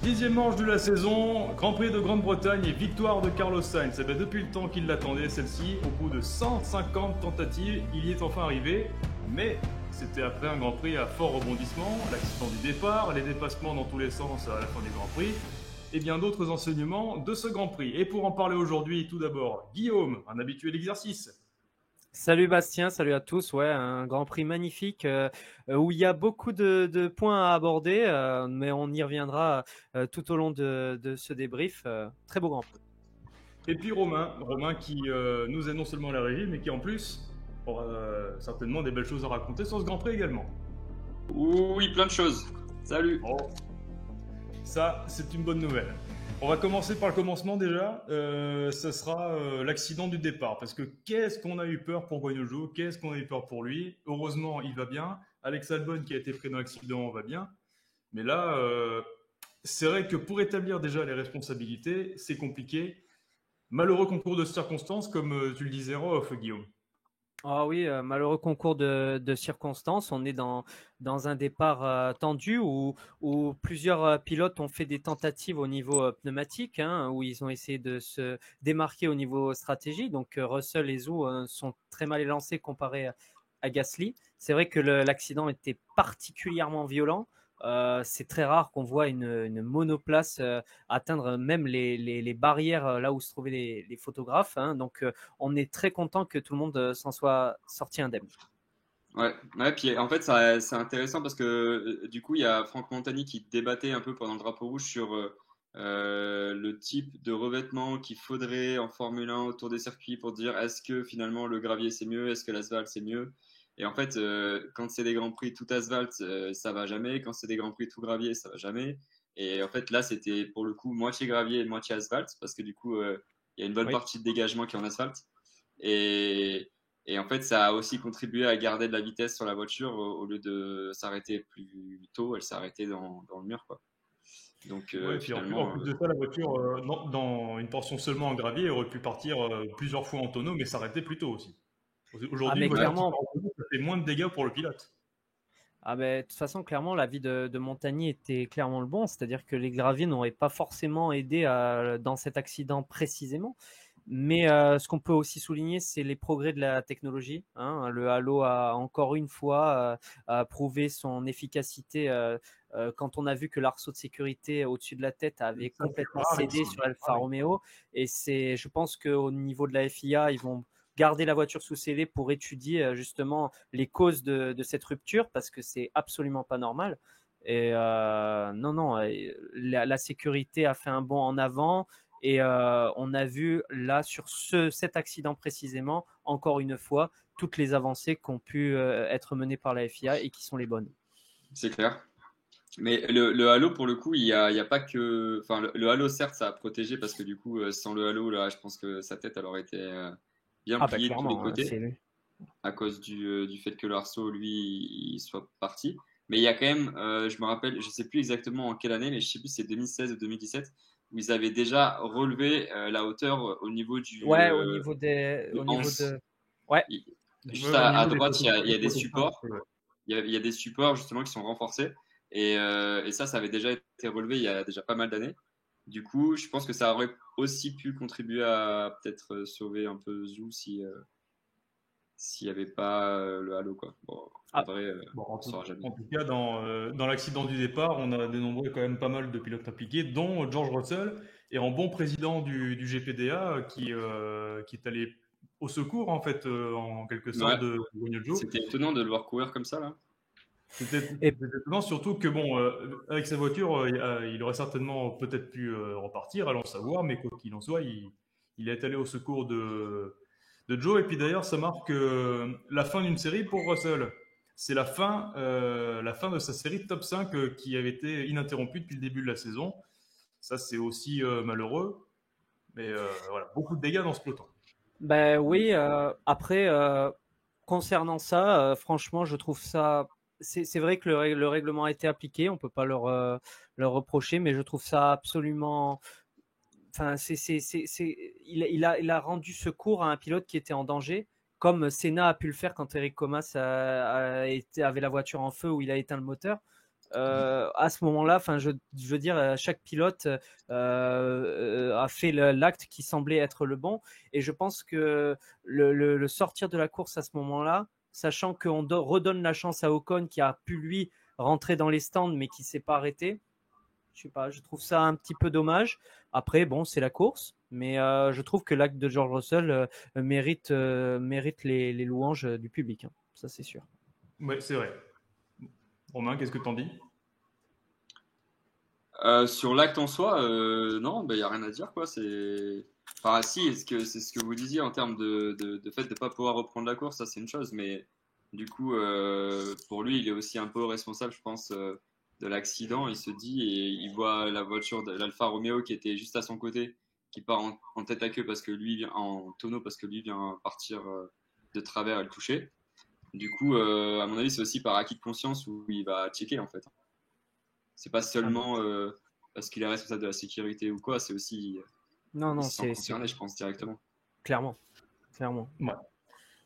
10e manche de la saison, Grand Prix de Grande-Bretagne et victoire de Carlos Sainz. Depuis le temps qu'il l'attendait, celle-ci, au bout de 150 tentatives, il y est enfin arrivé. Mais c'était après un Grand Prix à fort rebondissement, l'accident du départ, les dépassements dans tous les sens à la fin du Grand Prix, et bien d'autres enseignements de ce Grand Prix. Et pour en parler aujourd'hui, tout d'abord, Guillaume, un habitué de l'exercice. Salut Bastien, salut à tous. Ouais, un Grand Prix magnifique où il y a beaucoup de points à aborder, mais on y reviendra tout au long de ce débrief. Très beau Grand Prix. Et puis Romain qui nous aide non seulement à la régie, mais qui en plus aura certainement des belles choses à raconter sur ce Grand Prix également. Oui, plein de choses. Salut. Oh. Ça, c'est une bonne nouvelle. On va commencer par le commencement déjà. Ça sera l'accident du départ. Parce que qu'est-ce qu'on a eu peur pour Guanyu Zhou, qu'est-ce qu'on a eu peur pour lui. Heureusement, il va bien. Alex Albon qui a été pris dans l'accident va bien. Mais là, c'est vrai que pour établir déjà les responsabilités, c'est compliqué. Malheureux concours de circonstances, comme tu le disais, Rolf, Guillaume. Ah oui, malheureux concours de circonstances. On est dans un départ tendu où plusieurs pilotes ont fait des tentatives au niveau pneumatique, où ils ont essayé de se démarquer au niveau stratégie. Donc Russell et Zhou sont très mal élancés comparé à Gasly. C'est vrai que l'accident était particulièrement violent. C'est très rare qu'on voit une monoplace atteindre même les barrières là où se trouvaient les photographes. Donc, on est très content que tout le monde s'en soit sorti indemne. Ouais, puis en fait, c'est intéressant parce que du coup, il y a Franck Montagny qui débattait un peu pendant le drapeau rouge sur le type de revêtement qu'il faudrait en Formule 1 autour des circuits pour dire est-ce que finalement le gravier c'est mieux, est-ce que l'asphalte c'est mieux. Et en fait, quand c'est des grands prix tout asphalte, ça va jamais. Quand c'est des grands prix tout gravier, ça va jamais. Et en fait, là, c'était pour le coup moitié gravier et moitié asphalte parce que du coup, il y a une bonne Oui. partie de dégagement qui est en asphalte. Et, et en fait, ça a aussi contribué à garder de la vitesse sur la voiture au lieu de s'arrêter plus tôt, elle s'est arrêtée dans le mur, quoi. Donc Ouais, et puis en finalement, plus de ça, la voiture, dans une portion seulement en gravier, aurait pu partir plusieurs fois en tonneau, mais s'arrêter plus tôt aussi. Ah, Aujourd'hui, une mais voiture qui clairement, part en tonneau, ça fait moins de dégâts pour le pilote. de toute façon, clairement, l'avis de Montagny était clairement le bon, c'est-à-dire que les graviers n'auraient pas forcément aidé dans cet accident précisément. Mais ce qu'on peut aussi souligner, c'est les progrès de la technologie. Le Halo a encore une fois prouvé son efficacité quand on a vu que l'arceau de sécurité au-dessus de la tête avait Ça, c'est complètement cédé rarissime. sur Alfa Romeo. Et je pense qu'au niveau de la FIA, ils vont garder la voiture sous scellé pour étudier justement les causes de cette rupture parce que c'est absolument pas normal. Et non, la sécurité a fait un bond en avant. Et on a vu là sur cet accident précisément, encore une fois, toutes les avancées qui ont pu être menées par la FIA et qui sont les bonnes. c'est clair. Mais le halo, pour le coup, il y a pas que. Enfin, le halo, certes, ça a protégé parce que du coup, sans le halo, là, je pense que sa tête, elle aurait été bien Ah bah pliée de tous les clairement, côtés à cause du fait que l'arceau, lui, il soit parti. Mais il y a quand même, je me rappelle, je sais plus exactement en quelle année, mais je sais plus si c'est 2016 ou 2017, où ils avaient déjà relevé la hauteur au niveau ouais, de au niveau Hans. de, ouais, Juste Ouais, au à niveau des droite, il y a des prototypes, supports. Il y a des supports justement qui sont renforcés. Et ça avait déjà été relevé il y a déjà pas mal d'années. Du coup, je pense que ça aurait aussi pu contribuer à peut-être sauver un peu Zou si s'il n'y avait pas le halo, quoi. Bon, en ah, vrai, bon, on saura jamais. en tout cas, dans l'accident du départ, on a dénombré quand même pas mal de pilotes impliqués, dont George Russell, et en bon président du GPDA qui est allé au secours, en fait, en quelque Ouais, sorte, de Guanyu Zhou. c'était étonnant de le voir courir comme ça là. et C'était étonnant, surtout que, bon, avec sa voiture, il aurait certainement peut-être pu repartir, allons savoir, mais quoi qu'il en soit, il est allé au secours de Joe. Et puis d'ailleurs, ça marque la fin d'une série pour Russell. C'est la fin de sa série de top 5 qui avait été ininterrompue depuis le début de la saison. Ça, c'est aussi malheureux. Mais voilà, beaucoup de dégâts dans ce peloton. ben oui, après, concernant ça, franchement, je trouve ça. C'est vrai que le règlement a été appliqué, on peut pas leur reprocher, mais je trouve ça absolument. Enfin, il a rendu secours à un pilote qui était en danger, comme Senna a pu le faire quand Eric Comas avait la voiture en feu où il a éteint le moteur. à ce moment-là, je veux dire, chaque pilote a fait l'acte qui semblait être le bon. Et je pense que le sortir de la course à ce moment-là, sachant qu'on redonne la chance à Ocon qui a pu lui rentrer dans les stands mais qui s'est pas arrêté, je sais pas, je trouve ça un petit peu dommage. Après, bon, c'est la course, mais je trouve que l'acte de George Russell mérite les louanges du public, hein. Ça c'est sûr. Ouais, c'est vrai. Romain, qu'est-ce que t'en dis? Sur l'acte en soi, non, il n'y a rien à dire, quoi. Enfin, si, c'est ce que vous disiez en termes de fait de ne pas pouvoir reprendre la course, ça c'est une chose, mais du coup, pour lui, il est aussi un peu responsable, je pense, de l'accident. Il se dit et il voit la voiture de l'Alfa Romeo qui était juste à son côté, qui part en tête à queue parce que lui vient en tonneau parce que lui vient partir de travers et le toucher. Du coup, à mon avis, c'est aussi par acquis de conscience où il va checker en fait. C'est pas seulement parce qu'il est responsable de la sécurité ou quoi, c'est aussi Non, il se sent concerné, je pense, directement. Clairement. Ouais.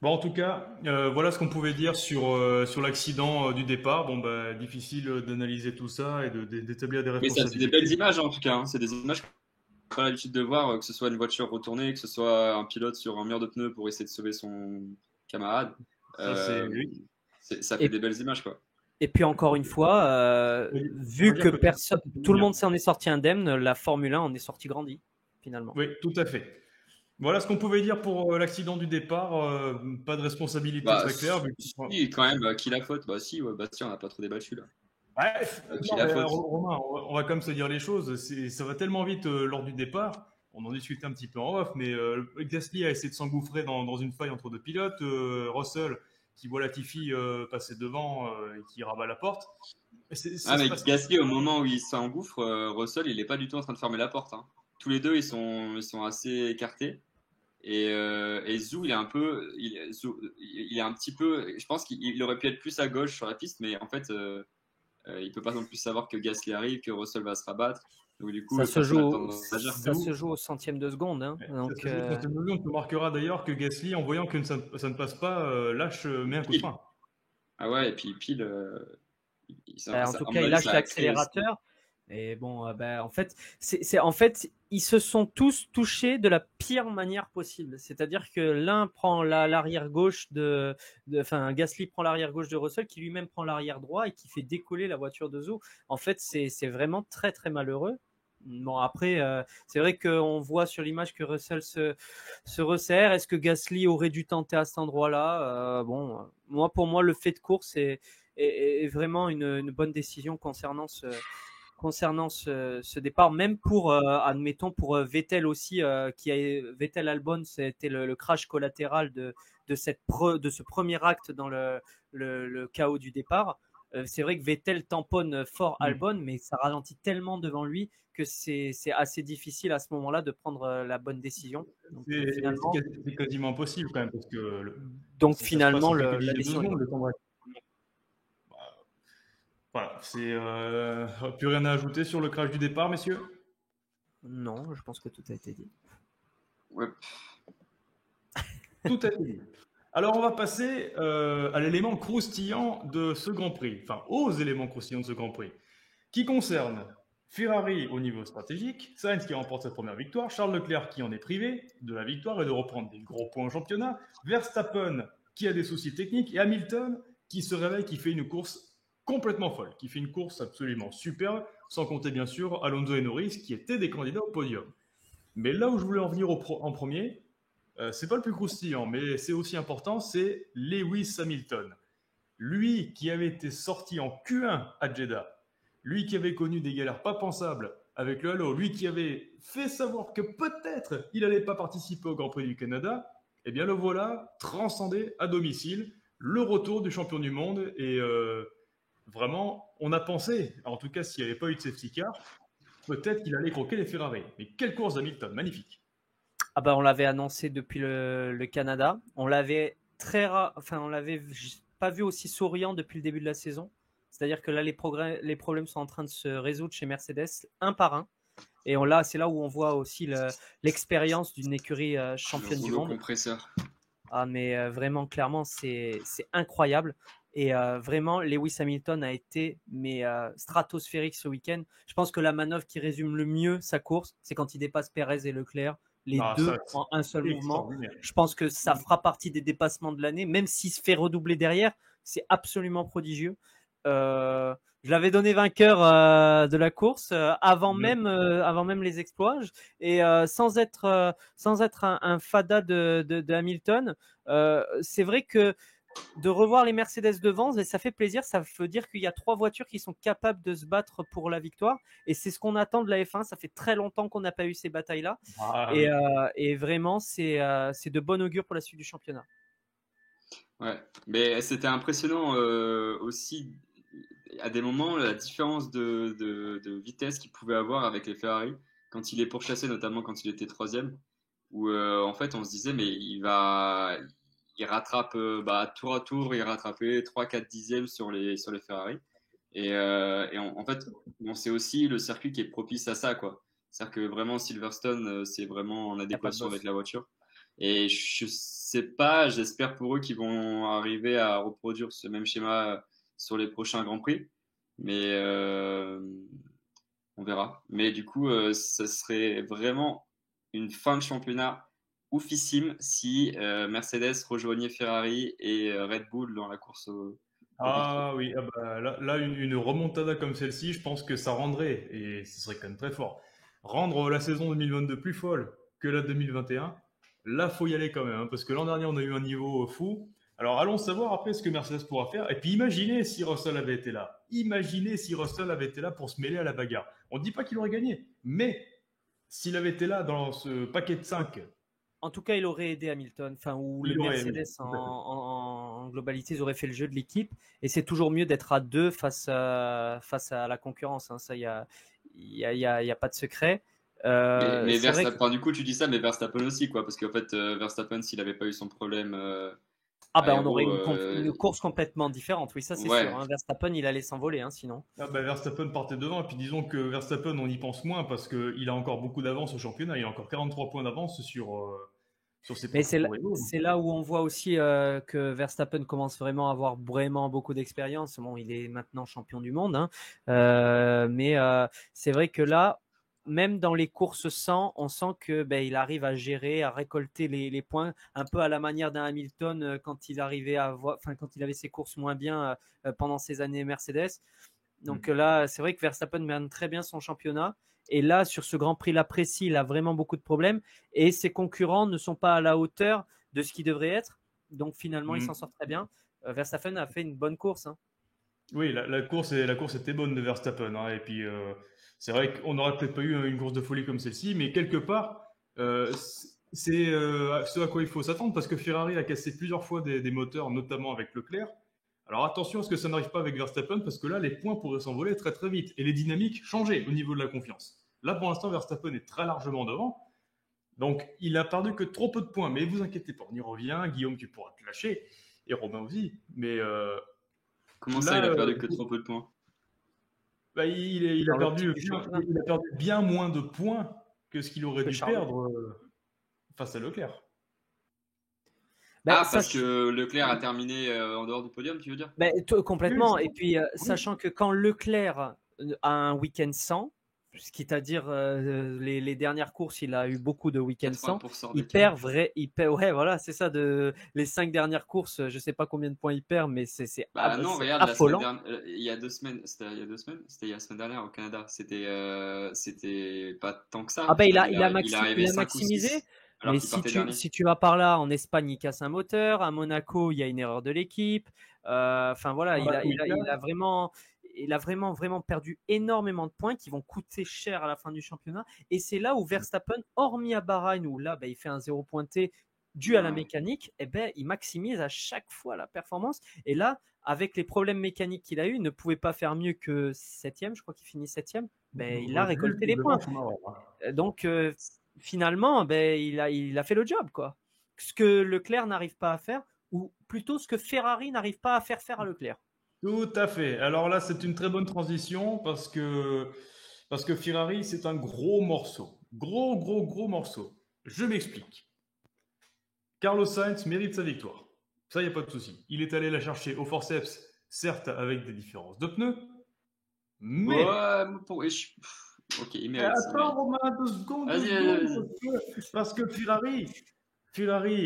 Bon, en tout cas, voilà ce qu'on pouvait dire sur l'accident du départ. Bon, difficile d'analyser tout ça et d'établir des Mais responsabilités. ça fait des belles images en tout cas, hein. C'est des images qu'on n'a pas l'habitude de voir, que ce soit une voiture retournée, que ce soit un pilote sur un mur de pneus pour essayer de sauver son camarade. Ça fait des belles images, quoi. Et puis encore une fois, vu que tout le monde s'en est sorti indemne, la Formule 1 en est sortie grandie, finalement. Oui, tout à fait. Voilà ce qu'on pouvait dire pour l'accident du départ. Pas de responsabilité très claire. Si, quand même, qui la faute? Si, Bastien, on n'a pas trop débattu là. Romain, on va quand même se dire les choses. Ça va tellement vite lors du départ. On en discutait un petit peu en off, mais Gasly a essayé de s'engouffrer dans une faille entre deux pilotes. Russell qui voit Latifi passer devant et qui rabat la porte. Mais Gasly, au moment où il s'engouffre, Russell, il n'est pas du tout en train de fermer la porte, hein. Tous les deux, ils sont assez écartés. Et Zhou, il est un petit peu. Je pense qu'il aurait pu être plus à gauche sur la piste, mais en fait, il peut pas non plus savoir que Gasly arrive, que Russell va se rabattre. Donc, du coup, ça se joue au centième de seconde, hein. Donc, on remarquera d'ailleurs que Gasly, en voyant que ça ne passe pas, met un coup de frein. Ah ouais, et puis pile. En tout cas, il lâche l'accélérateur. Et bon, en fait, ils se sont tous touchés de la pire manière possible. C'est-à-dire que l'un prend l'arrière gauche Gasly prend l'arrière gauche de Russell, qui lui-même prend l'arrière droit et qui fait décoller la voiture de Zhou. En fait, c'est vraiment très très malheureux. Bon, après, c'est vrai qu'on voit sur l'image que Russell se resserre. Est-ce que Gasly aurait dû tenter à cet endroit-là? Pour moi, le fait de course est vraiment une bonne décision concernant ce départ, même pour, admettons, pour Vettel aussi, Vettel-Albon, c'était le crash collatéral de ce premier acte dans le chaos du départ. C'est vrai que Vettel tamponne fort Albon, mais ça ralentit tellement devant lui que c'est assez difficile à ce moment-là de prendre la bonne décision. Donc, c'est quasiment impossible quand même. Parce que finalement, la décision voilà, plus rien à ajouter sur le crash du départ, messieurs? Non, je pense que tout a été dit. Ouais. Tout a été dit. Alors, on va passer à l'élément croustillant de ce Grand Prix, enfin aux éléments croustillants de ce Grand Prix, qui concerne Ferrari au niveau stratégique, Sainz qui remporte sa première victoire, Charles Leclerc qui en est privé de la victoire et de reprendre des gros points au championnat, Verstappen qui a des soucis techniques et Hamilton qui se réveille, qui fait une course complètement folle, qui fait une course absolument superbe, sans compter bien sûr Alonso et Norris qui étaient des candidats au podium. Mais là où je voulais en venir en premier, c'est pas le plus croustillant, mais c'est aussi important, c'est Lewis Hamilton. Lui qui avait été sorti en Q1 à Jeddah, lui qui avait connu des galères pas pensables avec le halo, lui qui avait fait savoir que peut-être il n'allait pas participer au Grand Prix du Canada, eh bien le voilà transcendé à domicile, le retour du champion du monde et vraiment, on a pensé, en tout cas s'il n'y avait pas eu de safety car, peut-être qu'il allait croquer les Ferrari. Mais quelle course d'Hamilton, magnifique. On l'avait annoncé depuis le Canada. On l'avait on l'avait pas vu aussi souriant depuis le début de la saison. C'est-à-dire que là, les problèmes sont en train de se résoudre chez Mercedes, un par un. Et c'est là où on voit aussi l'expérience d'une écurie championne du monde. Compresseur. Mais vraiment, clairement, c'est incroyable. Et vraiment, Lewis Hamilton a été stratosphérique ce week-end. Je pense que la manœuvre qui résume le mieux sa course, c'est quand il dépasse Perez et Leclerc, les deux en un seul mouvement. Je pense que ça fera partie des dépassements de l'année, même s'il se fait redoubler derrière, c'est absolument prodigieux. Je l'avais donné vainqueur de la course avant même les exploits, et sans être un fada de Hamilton. C'est vrai que de revoir les Mercedes devant, ça fait plaisir. Ça veut dire qu'il y a 3 voitures qui sont capables de se battre pour la victoire. Et c'est ce qu'on attend de la F1. Ça fait très longtemps qu'on n'a pas eu ces batailles-là. Et vraiment, c'est de bon augure pour la suite du championnat. Ouais, mais c'était impressionnant aussi, à des moments, la différence de vitesse qu'il pouvait avoir avec les Ferrari, quand il les pourchassait, notamment quand il était 3e, où en fait on se disait, mais il rattrape tour à tour, il rattrapait 3-4 dixièmes sur les Ferrari. Et en fait, c'est aussi le circuit qui est propice à ça, quoi. C'est-à-dire que vraiment, Silverstone, c'est vraiment en adéquation avec la voiture. Et je sais pas, j'espère pour eux qu'ils vont arriver à reproduire ce même schéma sur les prochains Grands Prix. Mais on verra. Mais du coup, ça serait vraiment une fin de championnat oufissime si Mercedes rejoignait Ferrari et Red Bull dans la course au oui, là une remontada comme celle-ci, je pense que ça rendrait, et ce serait quand même très fort, rendre la saison 2022 plus folle que la 2021. Là, faut y aller quand même, hein, parce que l'an dernier, on a eu un niveau fou. Alors, allons savoir après ce que Mercedes pourra faire. Et puis, imaginez si Russell avait été là. Imaginez si Russell avait été là pour se mêler à la bagarre. On ne dit pas qu'il aurait gagné, mais s'il avait été là dans ce paquet de 5. En tout cas, il aurait aidé Hamilton, ou le Mercedes en globalité, ils auraient fait le jeu de l'équipe. Et c'est toujours mieux d'être à 2 face à la concurrence. Hein. Ça, il y a pas de secret. Mais Verstappen, du coup, tu dis ça, mais Verstappen aussi, quoi, parce qu'en fait, Verstappen, s'il n'avait pas eu son problème, on aurait une course complètement différente. Oui, ça c'est sûr. Hein. Verstappen, il allait s'envoler, hein, sinon. Verstappen partait devant, et puis disons que Verstappen, on y pense moins parce qu'il a encore beaucoup d'avance au championnat. Il a encore 43 points d'avance sur ses. Mais c'est là où on voit aussi que Verstappen commence vraiment à avoir vraiment beaucoup d'expérience. Bon, il est maintenant champion du monde, hein. Mais c'est vrai que là, même dans les courses 100, on sent que il arrive à gérer, à récolter les points, un peu à la manière d'un Hamilton quand il arrivait quand il avait ses courses moins bien pendant ses années Mercedes. Donc là, c'est vrai que Verstappen mène très bien son championnat. Et là, sur ce Grand Prix-là précis, il a vraiment beaucoup de problèmes. Et ses concurrents ne sont pas à la hauteur de ce qu'ils devraient être. Donc finalement, il s'en sort très bien. Verstappen a fait une bonne course. Hein. Oui, la course était bonne de Verstappen. Hein. Et puis, c'est vrai qu'on n'aurait peut-être pas eu une course de folie comme celle-ci. Mais quelque part, c'est ce à quoi il faut s'attendre. Parce que Ferrari a cassé plusieurs fois des moteurs, notamment avec Leclerc. Alors attention à ce que ça n'arrive pas avec Verstappen, parce que là, les points pourraient s'envoler très très vite. Et les dynamiques changer au niveau de la confiance. Là, pour l'instant, Verstappen est très largement devant. Donc, il a perdu que trop peu de points. Mais vous inquiétez pas, on y revient. Guillaume, tu pourras te lâcher. Et Robin aussi. Mais comment ça, il a perdu que trop peu de points? Il a perdu bien moins de points que ce qu'il aurait dû perdre face à Leclerc. Parce que Leclerc a terminé en dehors du podium, tu veux dire? Complètement. Et puis, sachant que quand Leclerc a un week-end 100, c'est-à-dire les dernières courses, il a eu beaucoup de week-ends 100, il perd, ouais, voilà, c'est ça, les 5 dernières courses, je sais pas combien de points il perd, mais c'est non, regarde, affolant. Il y a 2 semaines, c'était la semaine dernière au Canada, c'était pas tant que ça. Il a maximisé. Mais si tu vas par là, en Espagne, il casse un moteur. À Monaco, il y a une erreur de l'équipe. Voilà, il a vraiment perdu énormément de points qui vont coûter cher à la fin du championnat. Et c'est là où Verstappen, hormis à Bahreïn, où là, il fait un 0 pointé dû à la mécanique, il maximise à chaque fois la performance. Et là, avec les problèmes mécaniques qu'il a eu, il ne pouvait pas faire mieux que 7e. Je crois qu'il finit 7e. Il a récolté les points. Donc, finalement, il a fait le job, quoi. Ce que Leclerc n'arrive pas à faire, ou plutôt ce que Ferrari n'arrive pas à faire à Leclerc. Tout à fait. Alors là, c'est une très bonne transition parce que Ferrari, c'est un gros morceau. Gros morceau. Je m'explique. Carlos Sainz mérite sa victoire. Ça, il n'y a pas de souci. Il est allé la chercher au forceps, certes avec des différences de pneus, mais... Ouais, ok, il mérite. Attends, Romain, 2 secondes, Vas-y. parce que Ferrari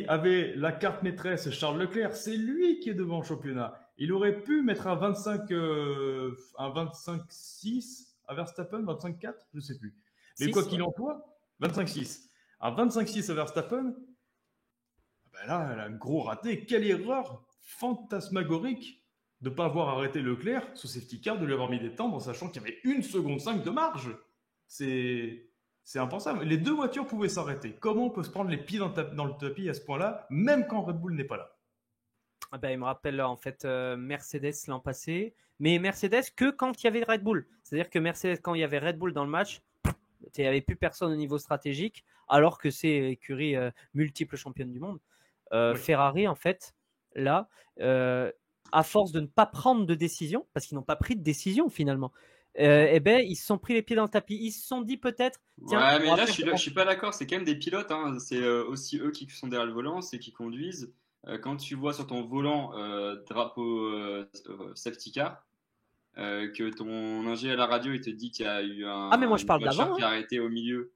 avait la carte maîtresse Charles Leclerc, c'est lui qui est devant le championnat. Il aurait pu mettre un 25-6 à Verstappen, 25-4, je ne sais plus. Mais quoi qu'il en soit, 25-6. Un 25-6 à Verstappen, ben là, elle a un gros raté. Quelle erreur fantasmagorique de ne pas avoir arrêté Leclerc sous safety car, de lui avoir mis des temps en sachant qu'il y avait 1,5 seconde de marge. C'est impensable. Les 2 voitures pouvaient s'arrêter. Comment on peut se prendre les pieds dans le tapis à ce point-là, même quand Red Bull n'est pas là? Il me rappelle en fait Mercedes l'an passé, mais Mercedes que quand il y avait Red Bull. C'est-à-dire que Mercedes, quand il y avait Red Bull dans le match, il n'y avait plus personne au niveau stratégique, alors que c'est écurie multiple championne du monde. Oui. Ferrari, en fait, là, à force de ne pas prendre de décision, parce qu'ils n'ont pas pris de décision finalement, ils se sont pris les pieds dans le tapis. Ils se sont dit peut-être. Ouais, mais là, je suis pas d'accord. C'est quand même des pilotes. Hein. C'est aussi eux qui sont derrière le volant, c'est qui conduisent. Quand tu vois sur ton volant drapeau safety car, que ton ingé à la radio il te dit qu'il y a eu mais moi je parle d'avant. Qui a arrêté au milieu.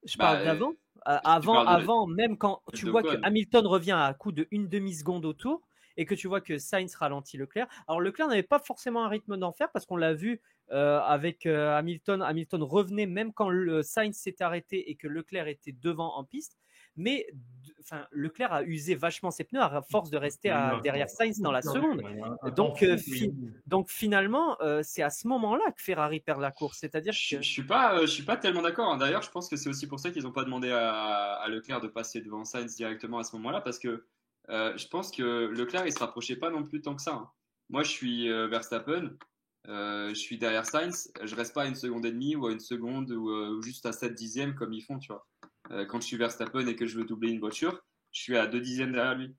Je parle d'avant. Avant, même quand tu vois que Hamilton revient à coup de 1 demi-seconde au tour et que tu vois que Sainz ralentit Leclerc. Alors Leclerc n'avait pas forcément un rythme d'enfer parce qu'on l'a vu avec Hamilton. Hamilton revenait même quand Sainz s'était arrêté et que Leclerc était devant en piste. Mais Leclerc a usé vachement ses pneus à force de rester derrière Sainz dans la seconde. Donc finalement, c'est à ce moment-là que Ferrari perd la course. C'est-à-dire je suis pas tellement d'accord. D'ailleurs, je pense que c'est aussi pour ça qu'ils n'ont pas demandé à Leclerc de passer devant Sainz directement à ce moment-là, parce que je pense que Leclerc il se rapprochait pas non plus tant que ça. Hein. Moi, je suis Verstappen. Je suis derrière Sainz, je reste pas à 1,5 seconde ou à 1 seconde ou juste à 7 dixièmes comme ils font, tu vois. Quand je suis Verstappen et que je veux doubler une voiture, je suis à 2 dixièmes derrière lui.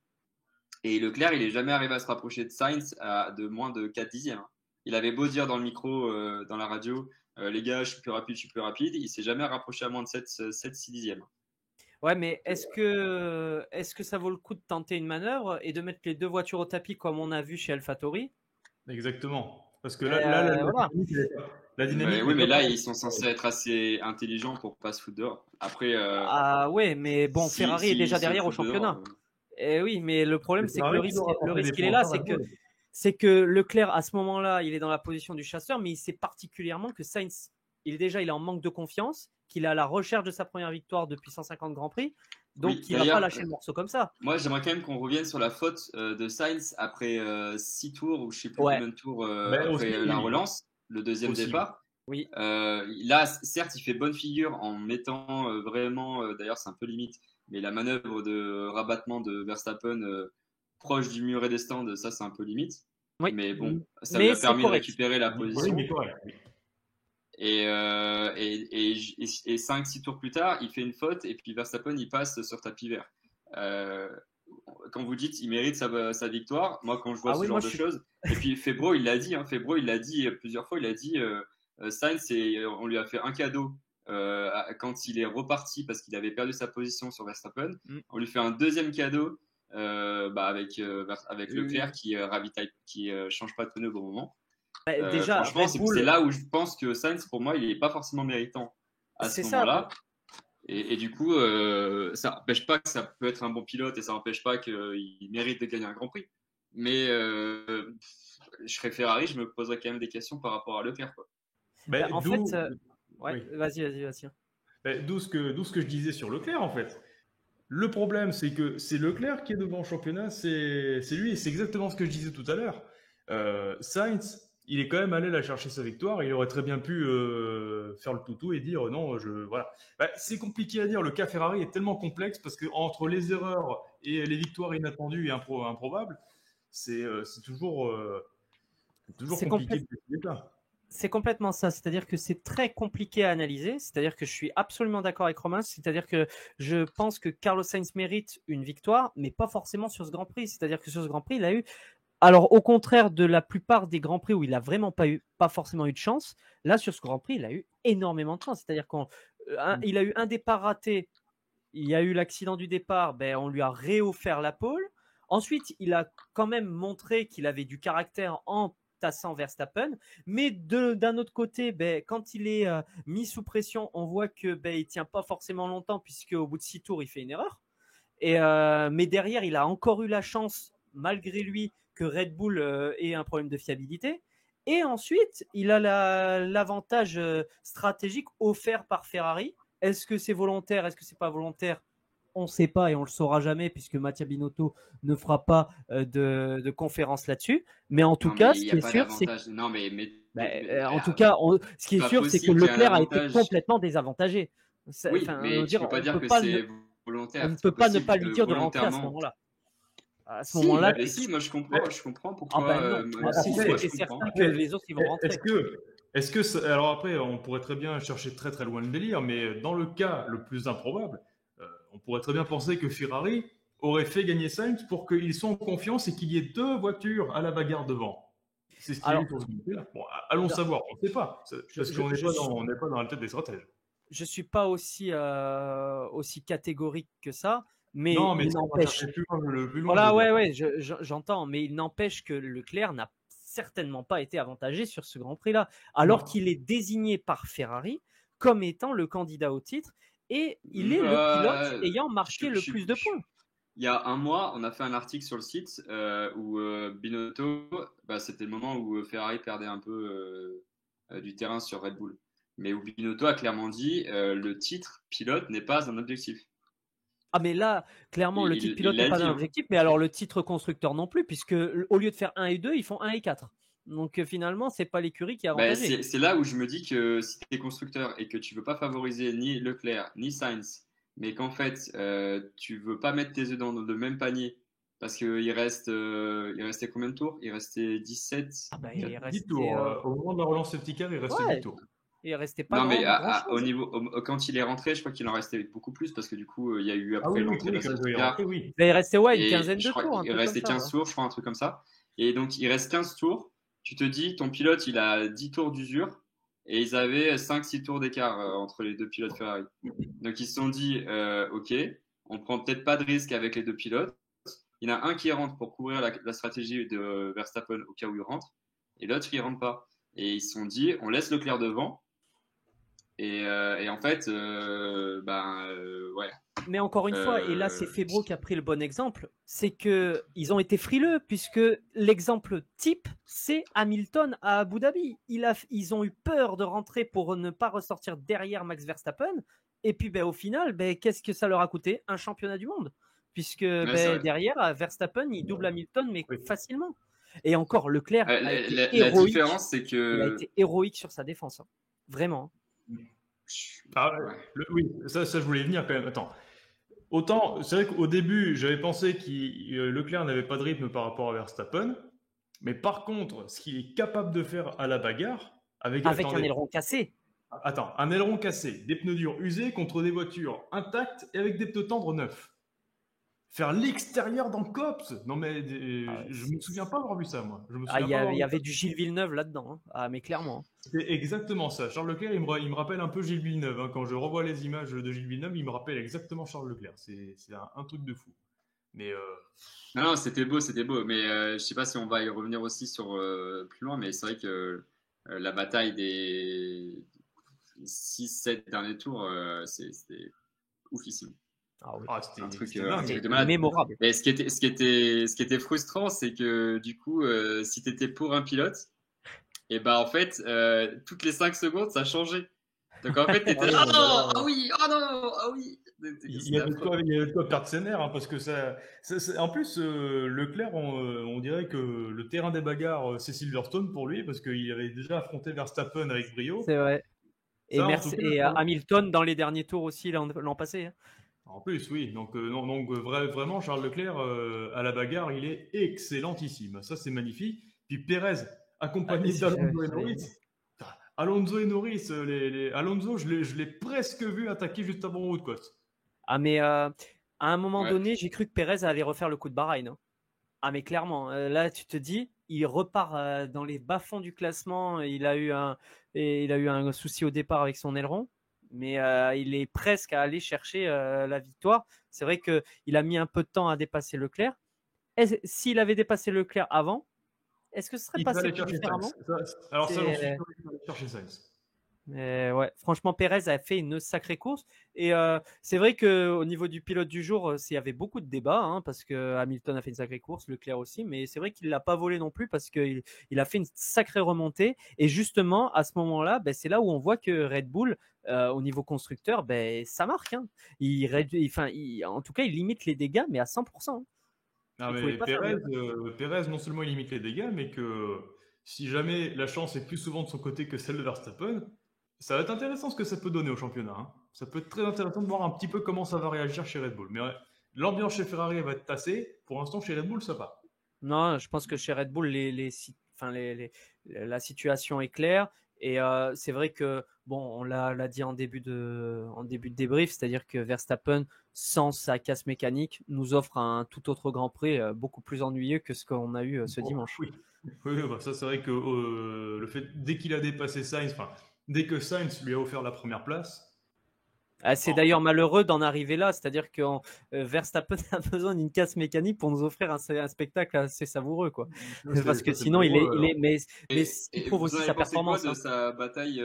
Et Leclerc, il est jamais arrivé à se rapprocher de Sainz de moins de 4 dixièmes. Hein. Il avait beau dire dans le micro, dans la radio, les gars, je suis plus rapide, il s'est jamais rapproché à moins de 7-6 dixièmes. Ouais, mais est-ce que ça vaut le coup de tenter une manœuvre et de mettre les 2 voitures au tapis comme on a vu chez AlphaTauri? Exactement. Parce que là, voilà. La dynamique. Oui, mais là, ils sont censés être assez intelligents pour pas se foutre dehors. Après. Ouais, mais bon, Ferrari est déjà derrière au championnat. Et oui, mais le problème, c'est que le risque il est là, c'est que Leclerc, à ce moment-là, il est dans la position du chasseur, mais il sait particulièrement que Sainz, il est en manque de confiance, qu'il est à la recherche de sa première victoire depuis 150 Grands Prix. Donc, il ne va pas lâcher le morceau comme ça. Moi, j'aimerais quand même qu'on revienne sur la faute de Sainz après 6 tours, ou je ne sais plus combien de tours après la relance, le deuxième départ. Oui. Là, certes, il fait bonne figure en mettant vraiment, d'ailleurs, c'est un peu limite, mais la manœuvre de rabattement de Verstappen proche du muret des stands, ça, c'est un peu limite. Oui. Mais bon, ça lui a permis de récupérer la position. Oui, correct. Et 5-6 tours plus tard, il fait une faute et puis Verstappen il passe sur tapis vert. Quand vous dites il mérite sa victoire, moi quand je vois ce genre de choses, et puis Febro il l'a dit, plusieurs fois, il a dit Sainz, on lui a fait un cadeau quand il est reparti parce qu'il avait perdu sa position sur Verstappen. On lui fait un deuxième cadeau avec Leclerc qui ravitaille, qui change pas de pneu au bon moment. Déjà, franchement, c'est là où je pense que Sainz, pour moi, il n'est pas forcément méritant à ce moment-là. Et du coup, ça n'empêche pas que ça peut être un bon pilote et ça n'empêche pas qu'il mérite de gagner un Grand Prix. Mais je serais Ferrari, je me poserais quand même des questions par rapport à Leclerc. Quoi. Vas-y. D'où ce que je disais sur Leclerc, en fait. Le problème, c'est que c'est Leclerc qui est devant le championnat, c'est lui, et c'est exactement ce que je disais tout à l'heure. Sainz, il est quand même allé la chercher sa victoire. Il aurait très bien pu faire le toutou et dire non, voilà. C'est compliqué à dire. Le cas Ferrari est tellement complexe parce que entre les erreurs et les victoires inattendues et improbables, c'est toujours compliqué de décider ça. C'est complètement ça. C'est-à-dire que c'est très compliqué à analyser. C'est-à-dire que je suis absolument d'accord avec Romain. C'est-à-dire que je pense que Carlos Sainz mérite une victoire, mais pas forcément sur ce Grand Prix. C'est-à-dire que sur ce Grand Prix, il a eu. Alors, au contraire de la plupart des Grands Prix où il n'a vraiment pas forcément eu de chance, là, sur ce Grand Prix, il a eu énormément de chance. C'est-à-dire qu'il a eu un départ raté, il y a eu l'accident du départ, on lui a réoffert la pole. Ensuite, il a quand même montré qu'il avait du caractère en tassant Verstappen, mais d'un autre côté, quand il est mis sous pression, on voit que il tient pas forcément longtemps puisque au bout de 6 tours, il fait une erreur. Mais derrière, il a encore eu la chance, malgré lui, que Red Bull ait un problème de fiabilité. Et ensuite, il a l'avantage stratégique offert par Ferrari. Est-ce que c'est volontaire? Est-ce que c'est pas volontaire? On ne sait pas et on le saura jamais puisque Mattia Binotto ne fera pas de conférence là-dessus. Mais en tout cas, ce qui est sûr, c'est ce qui est sûr, c'est que Leclerc a été complètement désavantagé. Oui, mais tu peux pas dire que c'est volontaire. On ne peut pas ne pas lui dire de rentrer à ce moment-là. À ce moment-là, si, moi je comprends pourquoi. C'est certain que les autres ils vont rentrer. Alors après, on pourrait très bien chercher très très loin le délire, mais dans le cas le plus improbable, on pourrait très bien penser que Ferrari aurait fait gagner Sainz pour qu'ils soient en confiance et qu'il y ait 2 voitures à la bagarre devant. C'est ce qu'il y a eu pour ce moment-là. Bon, allons savoir, on ne sait pas, parce qu'on n'est pas dans la tête des stratèges. Je ne suis pas aussi catégorique que ça, mais non, mais il n'empêche. J'entends, mais il n'empêche que Leclerc n'a certainement pas été avantagé sur ce Grand Prix-là, alors qu'il est désigné par Ferrari comme étant le candidat au titre, et il est le pilote ayant marqué le plus de points. Il y a un mois, on a fait un article sur le site où Binotto, c'était le moment où Ferrari perdait un peu du terrain sur Red Bull. Mais où Binotto a clairement dit le titre pilote n'est pas un objectif. Ah mais là, clairement, le titre pilote n'est pas un objectif, mais alors le titre constructeur non plus, puisque au lieu de faire 1 et 2, ils font 1 et 4. Donc finalement, c'est pas l'écurie qui a avantagé. C'est là où je me dis que si tu es constructeur et que tu veux pas favoriser ni Leclerc ni Sainz, mais qu'en fait tu veux pas mettre tes œufs dans le même panier, parce qu'il restait combien de tours? Il restait 17 il restait 10 tours. Au moment de la relance safety car, il restait 10 tours. Il restait pas. Non, mais au niveau, quand il est rentré, je crois qu'il en restait beaucoup plus parce que du coup, il y a eu après l'entrée de la safety car. Il restait une quinzaine de tours. Il restait 15 tours, je crois, un truc comme ça. Et donc, il reste 15 tours. Tu te dis, ton pilote, il a 10 tours d'usure et ils avaient 5-6 tours d'écart entre les 2 pilotes Ferrari. Donc, ils se sont dit, OK, on prend peut-être pas de risque avec les 2 pilotes. Il y en a un qui rentre pour couvrir la stratégie de Verstappen au cas où il rentre et l'autre, il rentre pas. Et ils se sont dit, on laisse Leclerc devant. Et en fait, ouais. Mais encore une fois, et là c'est Febro qui a pris le bon exemple, c'est que ils ont été frileux puisque l'exemple type c'est Hamilton à Abu Dhabi. Ils ont eu peur de rentrer pour ne pas ressortir derrière Max Verstappen. Et puis au final, qu'est-ce que ça leur a coûté? Un championnat du monde, puisque derrière Verstappen il double Hamilton mais facilement. Et encore Leclerc a été héroïque. La différence c'est que il a été héroïque sur sa défense, hein. Vraiment. Oui, ça je voulais y venir quand même. Attends. Autant, c'est vrai qu'au début, j'avais pensé que Leclerc n'avait pas de rythme par rapport à Verstappen, mais par contre, ce qu'il est capable de faire à la bagarre, avec un aileron cassé. Attends, un aileron cassé, des pneus durs usés contre des voitures intactes et avec des pneus tendres neufs. Faire l'extérieur dans Cops. Non mais je me souviens pas avoir vu ça, moi. Il y avait du Gilles Villeneuve là-dedans, hein. Ah mais clairement. C'est exactement ça. Charles Leclerc, il me rappelle un peu Gilles Villeneuve, hein. Quand je revois les images de Gilles Villeneuve, il me rappelle exactement Charles Leclerc. C'est un truc de fou. Mais non, c'était beau. Mais je sais pas si on va y revenir aussi sur plus loin, mais c'est vrai que la bataille des 6-7 derniers tours, c'était oufissime. Ah oui. C'était un truc de malade. Mémorable. Mais ce qui était frustrant, c'est que du coup, si tu étais pour un pilote, et en fait, toutes les 5 secondes, ça changeait. Donc en fait, tu étais là, ah oui. Il y a de quoi perdre ses nerfs, hein, parce que en plus, Leclerc, on dirait que le terrain des bagarres, c'est Silverstone pour lui, parce qu'il avait déjà affronté Verstappen avec brio. C'est vrai. Et Hamilton dans les derniers tours aussi l'an passé. Hein. En plus, oui. Donc vraiment, Charles Leclerc, à la bagarre, il est excellentissime. Ça, c'est magnifique. Puis Pérez, accompagné d'Alonso et Norris. Alonso et Norris, Alonso, je l'ai presque vu attaquer juste avant haut de côte. Ah, mais à un moment donné, j'ai cru que Pérez allait refaire le coup de Bahreïn. Hein. Ah, mais clairement, là, tu te dis, il repart dans les bas-fonds du classement. Il a eu un souci au départ avec son aileron. Mais il est presque à aller chercher la victoire. C'est vrai qu'il a mis un peu de temps à dépasser Leclerc. s'il avait dépassé Leclerc avant, est-ce que ce serait Il va passé aller plus chercher différemment? Sainz. Alors ça, j'en suis sûr qu'il va aller chercher Sainz. Mais ouais, franchement, Pérez a fait une sacrée course. Et c'est vrai qu'au niveau du pilote du jour, il y avait beaucoup de débats, hein, parce que Hamilton a fait une sacrée course, Leclerc aussi, mais c'est vrai qu'il l'a pas volé non plus parce qu'il a fait une sacrée remontée. Et justement, à ce moment-là, c'est là où on voit que Red Bull, au niveau constructeur, ça marque. Hein. En tout cas, il limite les dégâts, mais à 100%. Hein. Non, mais Pérez, non seulement il limite les dégâts, mais que si jamais la chance est plus souvent de son côté que celle de Verstappen, ça va être intéressant ce que ça peut donner au championnat. Hein. Ça peut être très intéressant de voir un petit peu comment ça va réagir chez Red Bull. Mais l'ambiance chez Ferrari va être tassée. Pour l'instant, chez Red Bull, ça va. Non, je pense que chez Red Bull, la situation est claire. Et c'est vrai que, on l'a dit en début de débrief, c'est-à-dire que Verstappen, sans sa casse mécanique, nous offre un tout autre Grand Prix beaucoup plus ennuyeux que ce qu'on a eu ce dimanche. Oui, ça c'est vrai que le fait, dès qu'il a dépassé Sainz, dès que Sainz lui a offert la première place. C'est d'ailleurs malheureux d'en arriver là, c'est-à-dire que Verstappen a besoin d'une casse mécanique pour nous offrir un spectacle assez savoureux, quoi. Parce que sinon, mais il prouve aussi sa performance. Quoi de sa bataille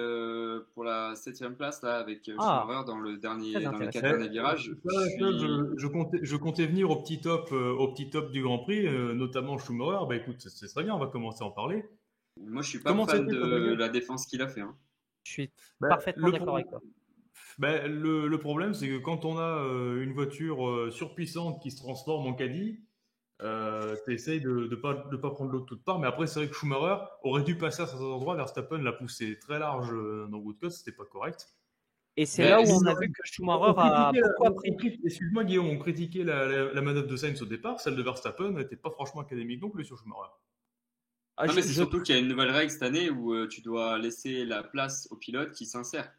pour la 7e place là avec Schumacher dans les 4 derniers virages. Je comptais venir au petit top du Grand Prix, notamment Schumacher. Écoute, c'est très bien, on va commencer à en parler. Moi, je suis pas fan de la défense qu'il a fait. Hein. Je suis parfaitement d'accord avec toi. Le problème, c'est que quand on a une voiture surpuissante qui se transforme en caddie, tu essayes de pas prendre l'eau de toutes parts. Mais après, c'est vrai que Schumacher aurait dû passer à certains endroits. Verstappen l'a poussé très large dans Woodcote, c'était pas correct. Et c'est là où on a vu que Schumacher a beaucoup appris. Excuse-moi Guillaume, on critiquait la manœuvre de Sainz au départ. Celle de Verstappen n'était pas franchement académique non plus sur Schumacher. Non, mais c'est surtout qu'il y a une nouvelle règle cette année où tu dois laisser la place au pilote qui s'insère.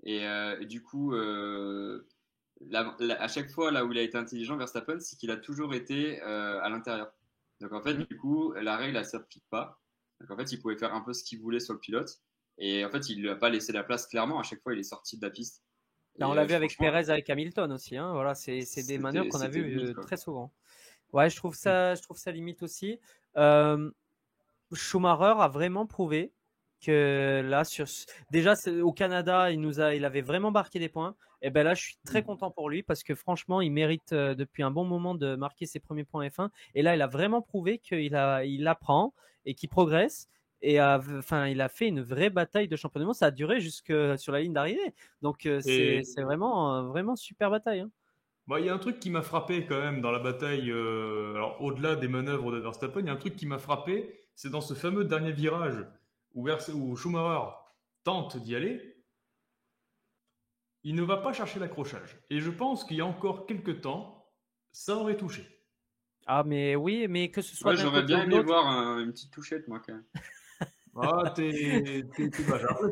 Et du coup, à chaque fois là où il a été intelligent, Verstappen, c'est qu'il a toujours été à l'intérieur. Donc en fait, du coup, la règle elle s'applique pas. Donc en fait, il pouvait faire un peu ce qu'il voulait sur le pilote. Et en fait, il lui a pas laissé la place clairement. À chaque fois, il est sorti de la piste. Là, on l'a vu avec Pérez, avec Hamilton aussi. Hein. Voilà, c'est des manœuvres qu'on a vues très souvent. Ouais, je trouve ça limite aussi. Schumacher a vraiment prouvé que là, déjà au Canada, il avait vraiment marqué des points. Et là, je suis très content pour lui parce que franchement, il mérite depuis un bon moment de marquer ses premiers points F1. Et là, il a vraiment prouvé qu'il apprend et qu'il progresse. Et il a fait une vraie bataille de championnat. Ça a duré jusque sur la ligne d'arrivée. Donc, c'est vraiment super bataille. Hein. Il y a un truc qui m'a frappé quand même dans la bataille. Alors, au-delà des manœuvres de Verstappen, il y a un truc qui m'a frappé. C'est dans ce fameux dernier virage où Schumacher tente d'y aller. Il ne va pas chercher l'accrochage. Et je pense qu'il y a encore quelques temps, ça aurait touché. Ah, mais oui, mais que ce soit. J'aurais bien aimé voir une petite touchette, moi, quand même. T'es bas. Après,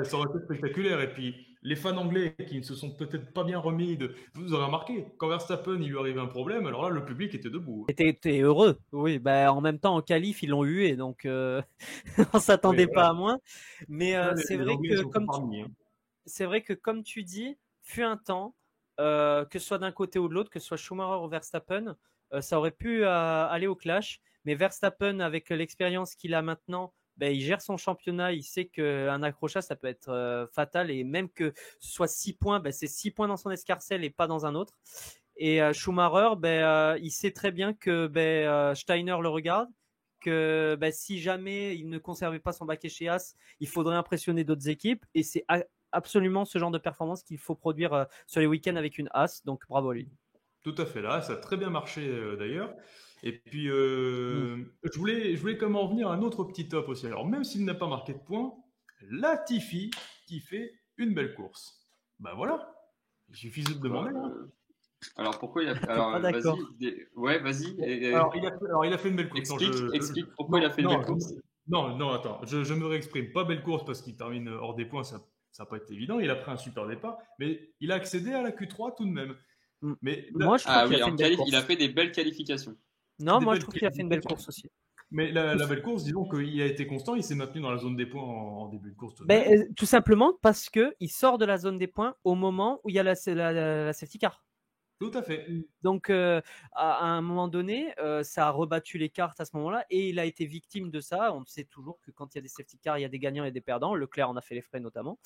ça aurait été spectaculaire. Et puis, les fans anglais qui ne se sont peut-être pas bien remis vous aurez remarqué, quand Verstappen, il lui arrivait un problème, alors là, le public était debout. Était heureux. Oui, en même temps, en qualif, ils l'ont hué, donc on s'attendait pas à moins. Mais c'est vrai que comme tu dis, fut un temps, que ce soit d'un côté ou de l'autre, que ce soit Schumacher ou Verstappen, ça aurait pu aller au clash. Mais Verstappen, avec l'expérience qu'il a maintenant, il gère son championnat, il sait qu'un accrochage, ça peut être fatal. Et même que ce soit 6 points, c'est 6 points dans son escarcelle et pas dans un autre. Et Schumacher, il sait très bien que Steiner le regarde, que si jamais il ne conservait pas son baquet chez Haas, il faudrait impressionner d'autres équipes. Et c'est absolument ce genre de performance qu'il faut produire sur les week-ends avec une Haas. Donc bravo à lui. Tout à fait, là, ça a très bien marché d'ailleurs. Et puis, je voulais comment en venir à un autre petit top aussi. Alors, même s'il n'a pas marqué de points, Latifi qui fait une belle course. Voilà, il suffit de demander. Alors, pourquoi il a fait... Alors, vas-y. Ouais, vas-y. Alors, il a fait une belle course. Explique pourquoi il a fait une belle course. Non, attends, je me réexprime. Pas belle course parce qu'il termine hors des points, ça n'a pas été évident. Il a pris un super départ, mais il a accédé à la Q3 tout de même. Mais moi, je trouve il a fait des belles qualifications. Non, moi je trouve qu'il a fait une belle course aussi. Mais la belle course, disons qu'il a été constant, il s'est maintenu dans la zone des points en début de course. Tout simplement parce qu'il sort de la zone des points au moment où il y a la safety car. Tout à fait. Donc, à un moment donné, ça a rebattu les cartes à ce moment-là et il a été victime de ça. On sait toujours que quand il y a des safety cars, il y a des gagnants et des perdants. Leclerc en a fait les frais notamment.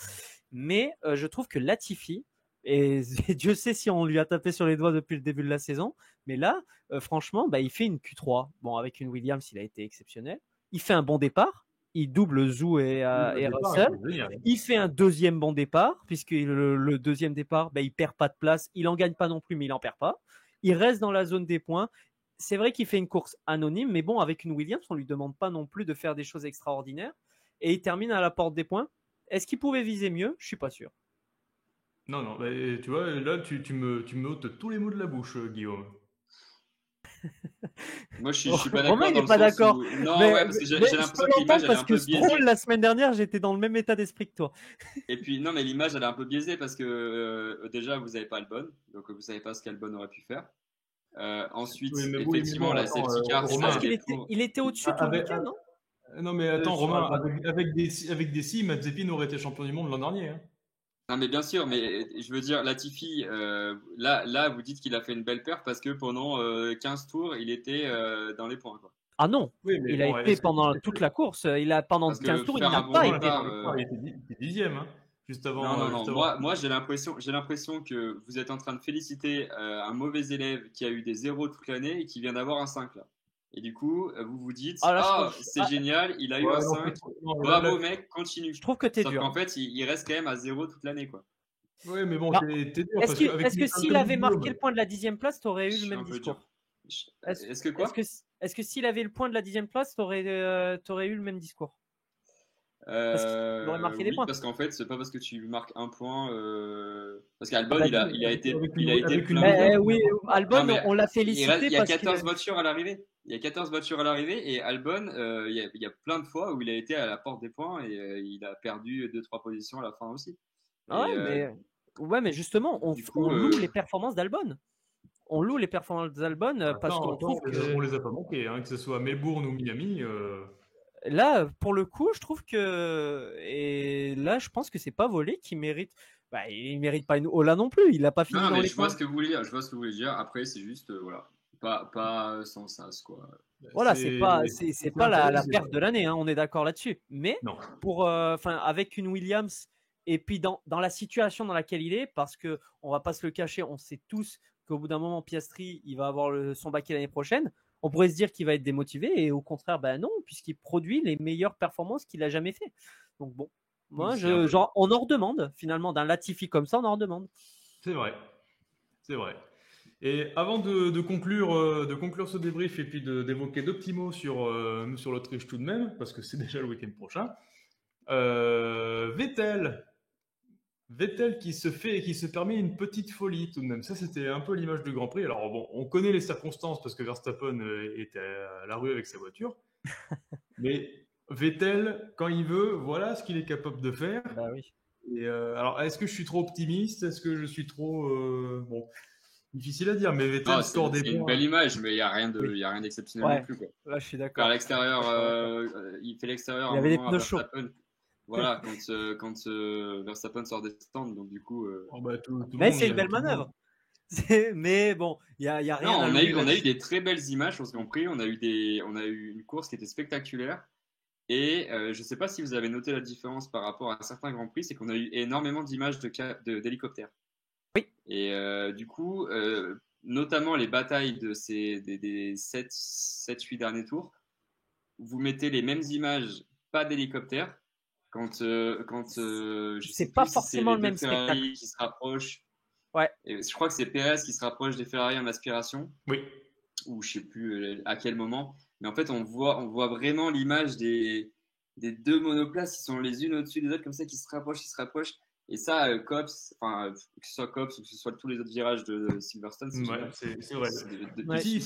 Mais je trouve que Latifi, et Dieu sait si on lui a tapé sur les doigts depuis le début de la saison, mais là, franchement, il fait une Q3. Bon, avec une Williams, il a été exceptionnel. Il fait un bon départ. Il double Zhou et Russell. Il fait un deuxième bon départ, puisque le deuxième départ, il perd pas de place. Il en gagne pas non plus, mais il en perd pas. Il reste dans la zone des points. C'est vrai qu'il fait une course anonyme, mais bon, avec une Williams, on lui demande pas non plus de faire des choses extraordinaires. Et il termine à la porte des points. Est-ce qu'il pouvait viser mieux? Je suis pas sûr. Non, tu vois, là, tu me ôtes tous les mots de la bouche, Guillaume. Moi, je suis pas d'accord. Romain, il n'est pas d'accord. Non, ouais, parce que j'ai l'impression que l'image, elle est un peu biaisée. Stroll, la semaine dernière, j'étais dans le même état d'esprit que toi. Et puis, non, mais l'image, elle est un peu biaisée parce que déjà, vous n'avez pas Albon, donc vous savez pas ce qu'Albon aurait pu faire. Ensuite, effectivement, la safety car, il était au-dessus tout le week-end, non? Non, mais attends, Romain, avec des si, Mazepin aurait été champion du monde l'an dernier. Hein. Non, mais bien sûr, mais je veux dire, Latifi, là, vous dites qu'il a fait une belle perf parce que pendant 15 tours, il était dans les points. Quoi. Ah non, oui, il a été pendant toute la course. Pendant 15 tours, il n'a pas été dans les points. Il était dixième, hein, juste avant. Non. Moi, j'ai l'impression que vous êtes en train de féliciter un mauvais élève qui a eu des zéros toute l'année et qui vient d'avoir un 5 là. Et du coup, vous vous dites, c'est génial, il a eu un 5, bravo mec, continue. Je trouve que t'es dur. En fait, il reste quand même à 0 toute l'année, quoi. Oui, mais bon, t'es dur. Est-ce que s'il avait marqué le point de la 10e place, t'aurais eu le même discours? Est-ce que quoi? Est-ce que s'il avait le point de la 10e place, t'aurais eu le même discours? Parce qu'il aurait marqué des points. Parce qu'en fait, c'est pas parce que tu marques un point. Parce qu'Albon, il a été oui, Albon, on l'a félicité. Il y a 14 voitures à l'arrivée. Et Albon, il y a plein de fois où il a été à la porte des points et il a perdu 2-3 positions à la fin aussi. Mais justement, on loue les performances d'Albon. On loue les performances d'Albon parce qu'on trouve que on les a pas manquées, hein, que ce soit Melbourne ou Miami. Là, pour le coup, je trouve que je pense que c'est pas volé qui mérite. Il mérite pas une Ola non plus. Il a pas fini. Non, dans mais les je vois ce que vous voulez dire. Après, c'est juste pas sans sas quoi. Voilà, c'est pas la perte de l'année. Hein, on est d'accord là-dessus. Mais avec une Williams et puis dans la situation dans laquelle il est, parce que on va pas se le cacher, on sait tous qu'au bout d'un moment, Piastri, il va avoir son baquet l'année prochaine. On pourrait se dire qu'il va être démotivé et au contraire, non, puisqu'il produit les meilleures performances qu'il a jamais fait. Donc bon, moi, on en redemande finalement d'un Latifi comme ça, on en redemande. C'est vrai. Et avant de conclure ce débrief et puis d'évoquer deux petits mots sur l'Autriche tout de même, parce que c'est déjà le week-end prochain, Vettel qui se permet une petite folie tout de même. Ça, c'était un peu l'image du Grand Prix. Alors bon, on connaît les circonstances parce que Verstappen était à la rue avec sa voiture. Mais Vettel, quand il veut, voilà ce qu'il est capable de faire. Oui. Et alors, est-ce que je suis trop optimiste? Est-ce que je suis trop... difficile à dire, mais Vettel score des points. C'est une belle image, mais il n'y a rien d'exceptionnel non plus. Quoi. Là, je suis d'accord. À l'extérieur, il fait l'extérieur. Il y avait des pneus chauds. Voilà, quand Verstappen sort des stands, donc du coup. Mais c'est une belle manœuvre. Mais bon, il y a rien. Non, on a eu des très belles images sur ce Grand Prix. On a eu une course qui était spectaculaire. Et je ne sais pas si vous avez noté la différence par rapport à certains Grands Prix, c'est qu'on a eu énormément d'images d'hélicoptères. Oui. Et du coup, notamment les batailles des 7-8 derniers tours, vous mettez les mêmes images, pas d'hélicoptères. Quand c'est pas forcément le même spectacle qui se rapprochent. Ouais. Et je crois que c'est Pérez qui se rapproche des Ferrari en aspiration. Oui. Ou je sais plus à quel moment. Mais en fait, on voit vraiment l'image des deux monoplaces qui sont les unes au-dessus des autres comme ça, qui se rapprochent. Et ça, Copse, que ce soit Copse ou que ce soit tous les autres virages de Silverstone, c'est vrai. Il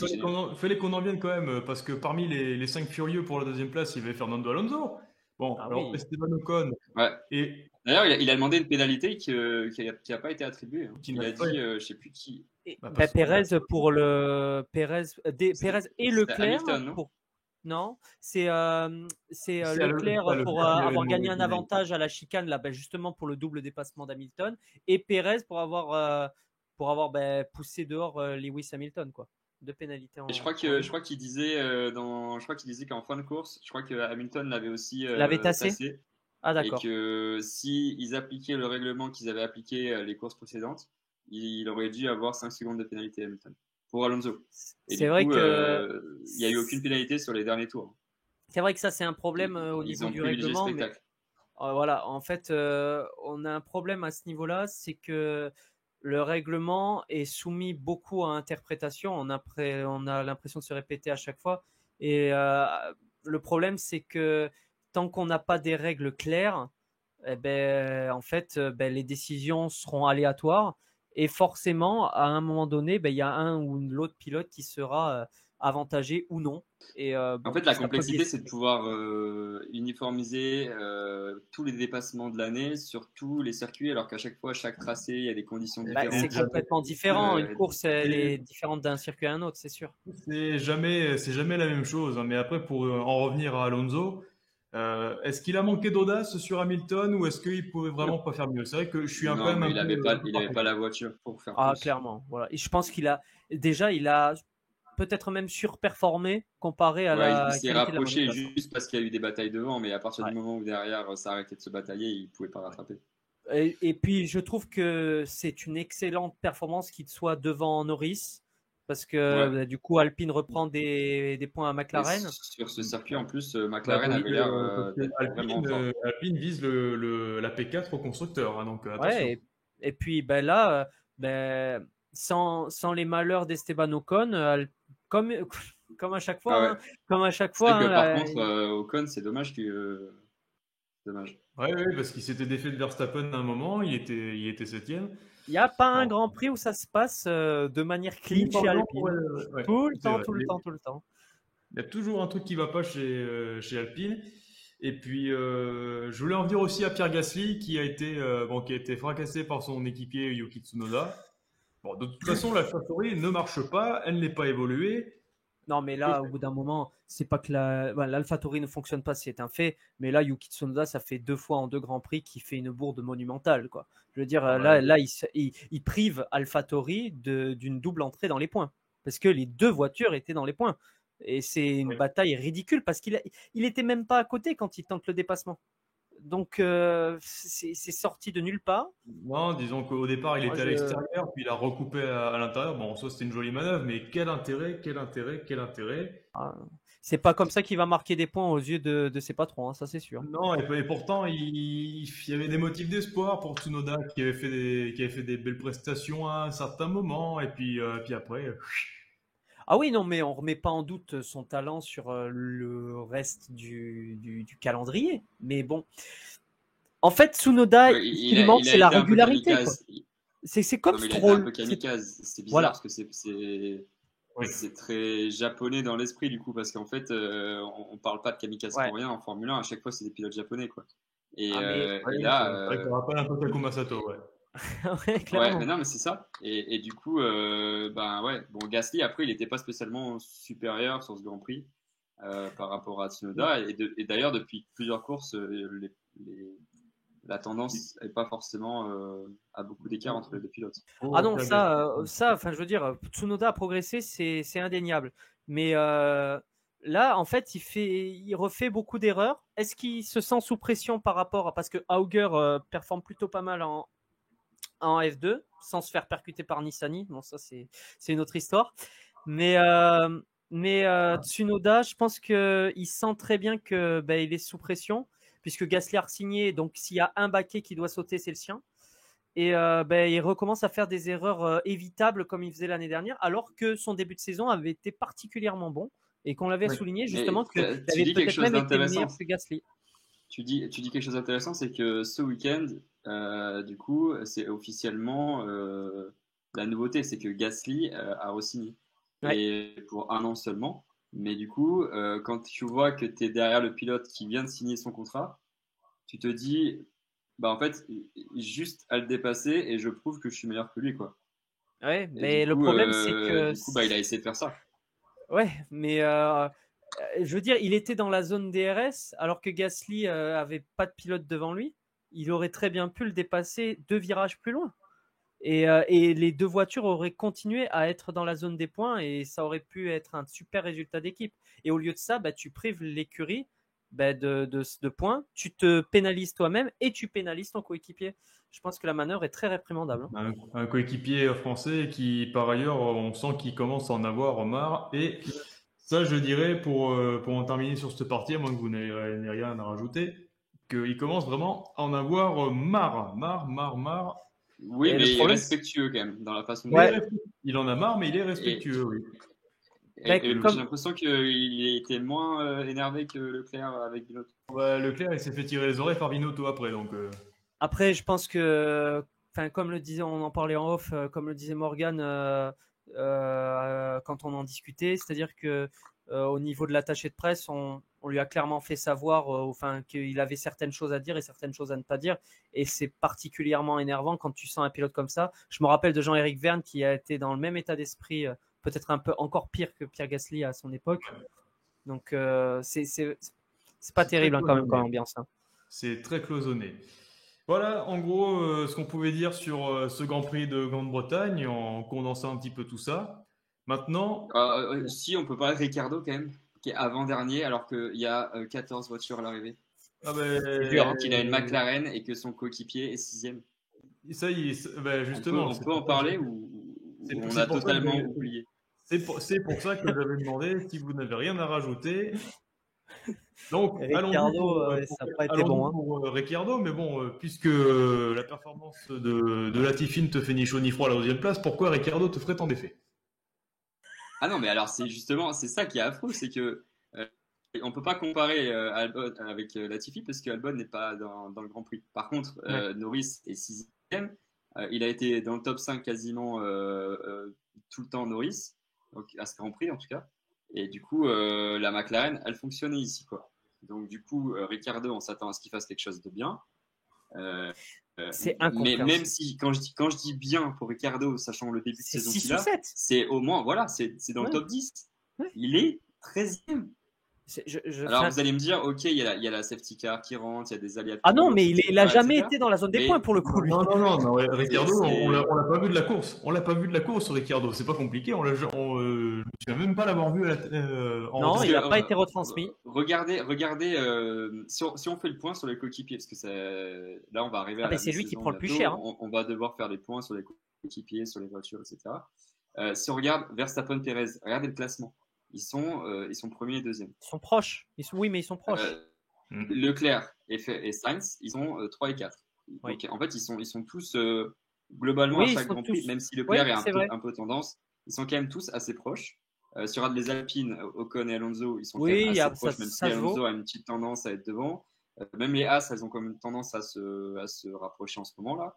fallait qu'on en vienne quand même, parce que parmi les 5 furieux pour la deuxième place, il y avait Fernando Alonso. Bon, alors Esteban Ocon. Ouais. Et d'ailleurs, il a demandé une pénalité qui n'a pas été attribuée. Hein. Il a dit, je ne sais plus qui. Pérez pour le Pérez et Leclerc. Hamilton, non, c'est Leclerc pour avoir gagné un avantage à la chicane là, justement pour le double dépassement d'Hamilton, et Pérez pour avoir pour avoir poussé dehors Lewis Hamilton, quoi. 2 pénalités Et je crois qu'il disait qu'en fin de course, je crois que Hamilton l'avait aussi l'avait tassé. tassé. Ah, Et d'accord. que si ils appliquaient le règlement qu'ils avaient appliqué les courses précédentes, il aurait dû avoir 5 secondes de pénalité Hamilton pour Alonso. Et C'est du vrai coup, que il n'y a eu aucune pénalité sur les derniers tours. c'est vrai que ça, c'est un problème au Ils niveau ont du privilégié le règlement, mais spectacle. voilà, en fait, on a un problème à ce niveau-là, c'est que le règlement est soumis beaucoup à interprétation. On a l'impression de se répéter à chaque fois. Et le problème, c'est que tant qu'on n'a pas des règles claires, en fait, les décisions seront aléatoires. Et forcément, à un moment donné, il y a un ou l'autre pilote qui sera avantagé ou non. Et, En fait, la ça peut complexité, c'est de pouvoir uniformiser tous les dépassements de l'année sur tous les circuits, alors qu'à chaque fois, chaque tracé, il y a des conditions différentes. C'est complètement différent. Une course, elle est différente d'un circuit à un autre, c'est sûr. C'est jamais la même chose, hein. Mais après, pour en revenir à Alonso, est-ce qu'il a manqué d'audace sur Hamilton ou est-ce qu'il pouvait vraiment pas faire mieux? C'est vrai que je suis quand Non, même mais un il peu. avait pas la voiture pour faire Ah, plus. clairement. Voilà. Et je pense qu'il a peut-être même surperformé comparé à Ouais, il la s'est qualité de la rapproché monétisation. juste parce qu'il y a eu des batailles devant, mais à partir Ouais. du moment où derrière ça arrêtait de se batailler, il pouvait pas rattraper. Et puis, je trouve que c'est une excellente performance qu'il soit devant Norris, parce que Ouais. du coup, Alpine reprend des points à Et McLaren. sur ce circuit, en plus, Bah McLaren oui, avait l'air parce que d'être vraiment fort. Alpine vise la P4 au constructeur, hein, donc attention. Ouais, et puis là, sans les malheurs d'Esteban Ocon, comme, comme à chaque fois, Ah ouais. hein, comme à chaque C'est fois, vrai que hein, par contre, Ocon, c'est dommage dommage. Ouais, ouais, parce qu'il s'était défait de Verstappen à un moment, il était septième. il n'y a pas un Bon. Grand Prix où ça se passe de manière clean chez Alpine. Ouais, Tout le c'est temps, vrai. tout le temps, tout le temps. Il y a toujours un truc qui va pas chez Alpine. Et puis, je voulais en venir aussi à Pierre Gasly, qui a été fracassé par son équipier Yuki Tsunoda. Bon, de toute façon, la FAFORI ne marche pas, elle n'est pas évoluée. Non, mais là, au bout d'un moment, c'est pas que l'AlphaTauri ne fonctionne pas, c'est un fait. Mais là, Yuki Tsunoda, ça fait 2 fois en 2 Grands Prix qu'il fait une bourde monumentale, quoi. Je veux dire, là, il prive AlphaTauri d'une double entrée dans les points. Parce que les 2 voitures étaient dans les points. Et c'est une bataille ridicule parce qu'il était même pas à côté quand il tente le dépassement. Donc, c'est sorti de nulle part. Non, disons qu'au départ, il était à l'extérieur, puis il a recoupé à l'intérieur. Bon, ça, c'était une jolie manœuvre, mais quel intérêt. C'est pas comme ça qu'il va marquer des points aux yeux de ses patrons, hein, ça c'est sûr. Non, et pourtant, il y avait des motifs d'espoir pour Tsunoda qui avait fait des belles prestations à un certain moment, et puis après. Ah oui, non, mais on remet pas en doute son talent sur le reste du calendrier. Mais bon, en fait, Tsunoda, ce qui lui manque, c'est la régularité. C'est comme Stroll. Il a été un peu kamikaze. C'est bizarre Voilà. parce que c'est très japonais dans l'esprit du coup, parce qu'en fait, on parle pas de kamikaze pour rien en Formule 1. À chaque fois, c'est des pilotes japonais, quoi. Et là, c'est vrai qu'on rappelle un peu Takuma Sato, ouais. ouais, mais non, mais c'est ça. Et du coup, bon, Gasly, après, il n'était pas spécialement supérieur sur ce Grand Prix par rapport à Tsunoda. Et d'ailleurs, depuis plusieurs courses, la tendance n'est pas forcément à beaucoup d'écart entre les deux pilotes. Ah non, enfin, je veux dire, Tsunoda a progressé, c'est indéniable. Mais là, en fait, il refait beaucoup d'erreurs. Est-ce qu'il se sent sous pression par rapport à... Parce que Auger performe plutôt pas mal en F2, sans se faire percuter par Nissany. Bon, ça, c'est une autre histoire. Mais Tsunoda, je pense qu'il sent très bien qu'il est sous pression, puisque Gasly a signé, donc s'il y a un baquet qui doit sauter, c'est le sien. Et il recommence à faire des erreurs évitables comme il faisait l'année dernière, alors que son début de saison avait été particulièrement bon et qu'on l'avait souligné justement qu'il avait peut-être même été meilleur que Gasly. Tu dis quelque chose d'intéressant, c'est que ce week-end, du coup, c'est officiellement la nouveauté, c'est que Gasly a re-signé. Et pour 1 an seulement. Mais du coup, quand tu vois que tu es derrière le pilote qui vient de signer son contrat, tu te dis, en fait, juste à le dépasser et je prouve que je suis meilleur que lui, quoi. Ouais, mais le problème, c'est que... Du coup, il a essayé de faire ça. Ouais, mais je veux dire, il était dans la zone DRS alors que Gasly avait pas de pilote devant lui. Il aurait très bien pu le dépasser 2 virages plus loin. Et les deux voitures auraient continué à être dans la zone des points et ça aurait pu être un super résultat d'équipe. Et au lieu de ça, tu prives l'écurie de points, tu te pénalises toi-même et tu pénalises ton coéquipier. Je pense que la manœuvre est très réprimandable. Un coéquipier français qui, par ailleurs, on sent qu'il commence à en avoir marre. Et ça, je dirais, pour en terminer sur cette partie, à moins que vous n'ayez rien à rajouter, qu'il commence vraiment à en avoir marre. Oui, Et mais le il est problème, respectueux quand même dans la façon de Ouais. Il en a marre, mais il est respectueux, oui. Et comme- j'ai l'impression qu'il était moins énervé que Leclerc avec Binotto. Ouais, Leclerc, il s'est fait tirer les oreilles par Binotto après, donc. Après, je pense que, comme le disait, on en parlait en off, comme le disait Morgan quand on en discutait, c'est-à-dire que au niveau de l'attaché de presse, on lui a clairement fait savoir, qu'il avait certaines choses à dire et certaines choses à ne pas dire, et c'est particulièrement énervant quand tu sens un pilote comme ça. Je me rappelle de Jean-Éric Vergne qui a été dans le même état d'esprit, peut-être un peu encore pire que Pierre Gasly à son époque. Donc c'est pas terrible quand même comme ambiance. C'est très cloisonné. Voilà, en gros, ce qu'on pouvait dire sur ce Grand Prix de Grande-Bretagne en condensant un petit peu tout ça. Maintenant, Si, on peut parler de Ricardo quand même, qui est avant-dernier alors qu'il y a 14 voitures à l'arrivée. alors qu'il a une McLaren et que son coéquipier est 6ème. Ça, justement. On peut en parler ou on a totalement oublié? C'est pour ça que j'avais demandé si vous n'avez rien à rajouter. Donc, Ricciardo, ça n'a pas été bon. Pour Ricciardo, mais bon, puisque la performance de Latifi ne te fait ni chaud ni froid à la deuxième place, pourquoi Ricciardo te ferait tant d'effet? Ah non, mais alors c'est ça qui est affreux, c'est que on peut pas comparer Albon avec Latifi parce qu'Albon n'est pas dans le Grand Prix. Par contre, Norris est 6ème. Il a été dans le top 5 quasiment tout le temps, Norris, donc à ce Grand Prix en tout cas. Et du coup, la McLaren, elle fonctionnait ici, quoi. Donc du coup, Ricciardo, on s'attend à ce qu'il fasse quelque chose de bien. C'est incompréhensible. Mais même si, quand je dis bien pour Ricciardo, sachant le début de saison qu'il a, c'est au moins, voilà, c'est dans le top 10. Ouais. Il est 13e. Alors vous allez me dire, ok, il y a la safety car qui rentre, il y a des aléas. Ah non, mais il n'a jamais été dans la zone des points pour le coup. Lui. Non, Ricciardo, on l'a pas vu de la course. On l'a pas vu de la course, Ricciardo. C'est pas compliqué. Je ne vais même pas l'avoir vu. Non, il n'a pas été retransmis. Regardez, si on fait le point sur les coéquipiers, parce que là on va arriver à la c'est lui qui prend le plus cher. On va devoir faire les points sur les coéquipiers, sur les voitures, etc. Si on regarde Verstappen, Perez, regardez le classement. Ils sont premiers et deuxièmes. Ils sont proches. Oui, mais ils sont proches. Leclerc et Sainz, ils sont 3 et 4. Oui. Donc, en fait, ils sont tous globalement à chaque Grand Prix, même si Leclerc est un peu tendance, ils sont quand même tous assez proches. Si on regarde les Alpines, Ocon et Alonso, ils sont quand même assez proches, même si Alonso a une petite tendance à être devant. Même les As, elles ont quand même une tendance à se rapprocher en ce moment-là.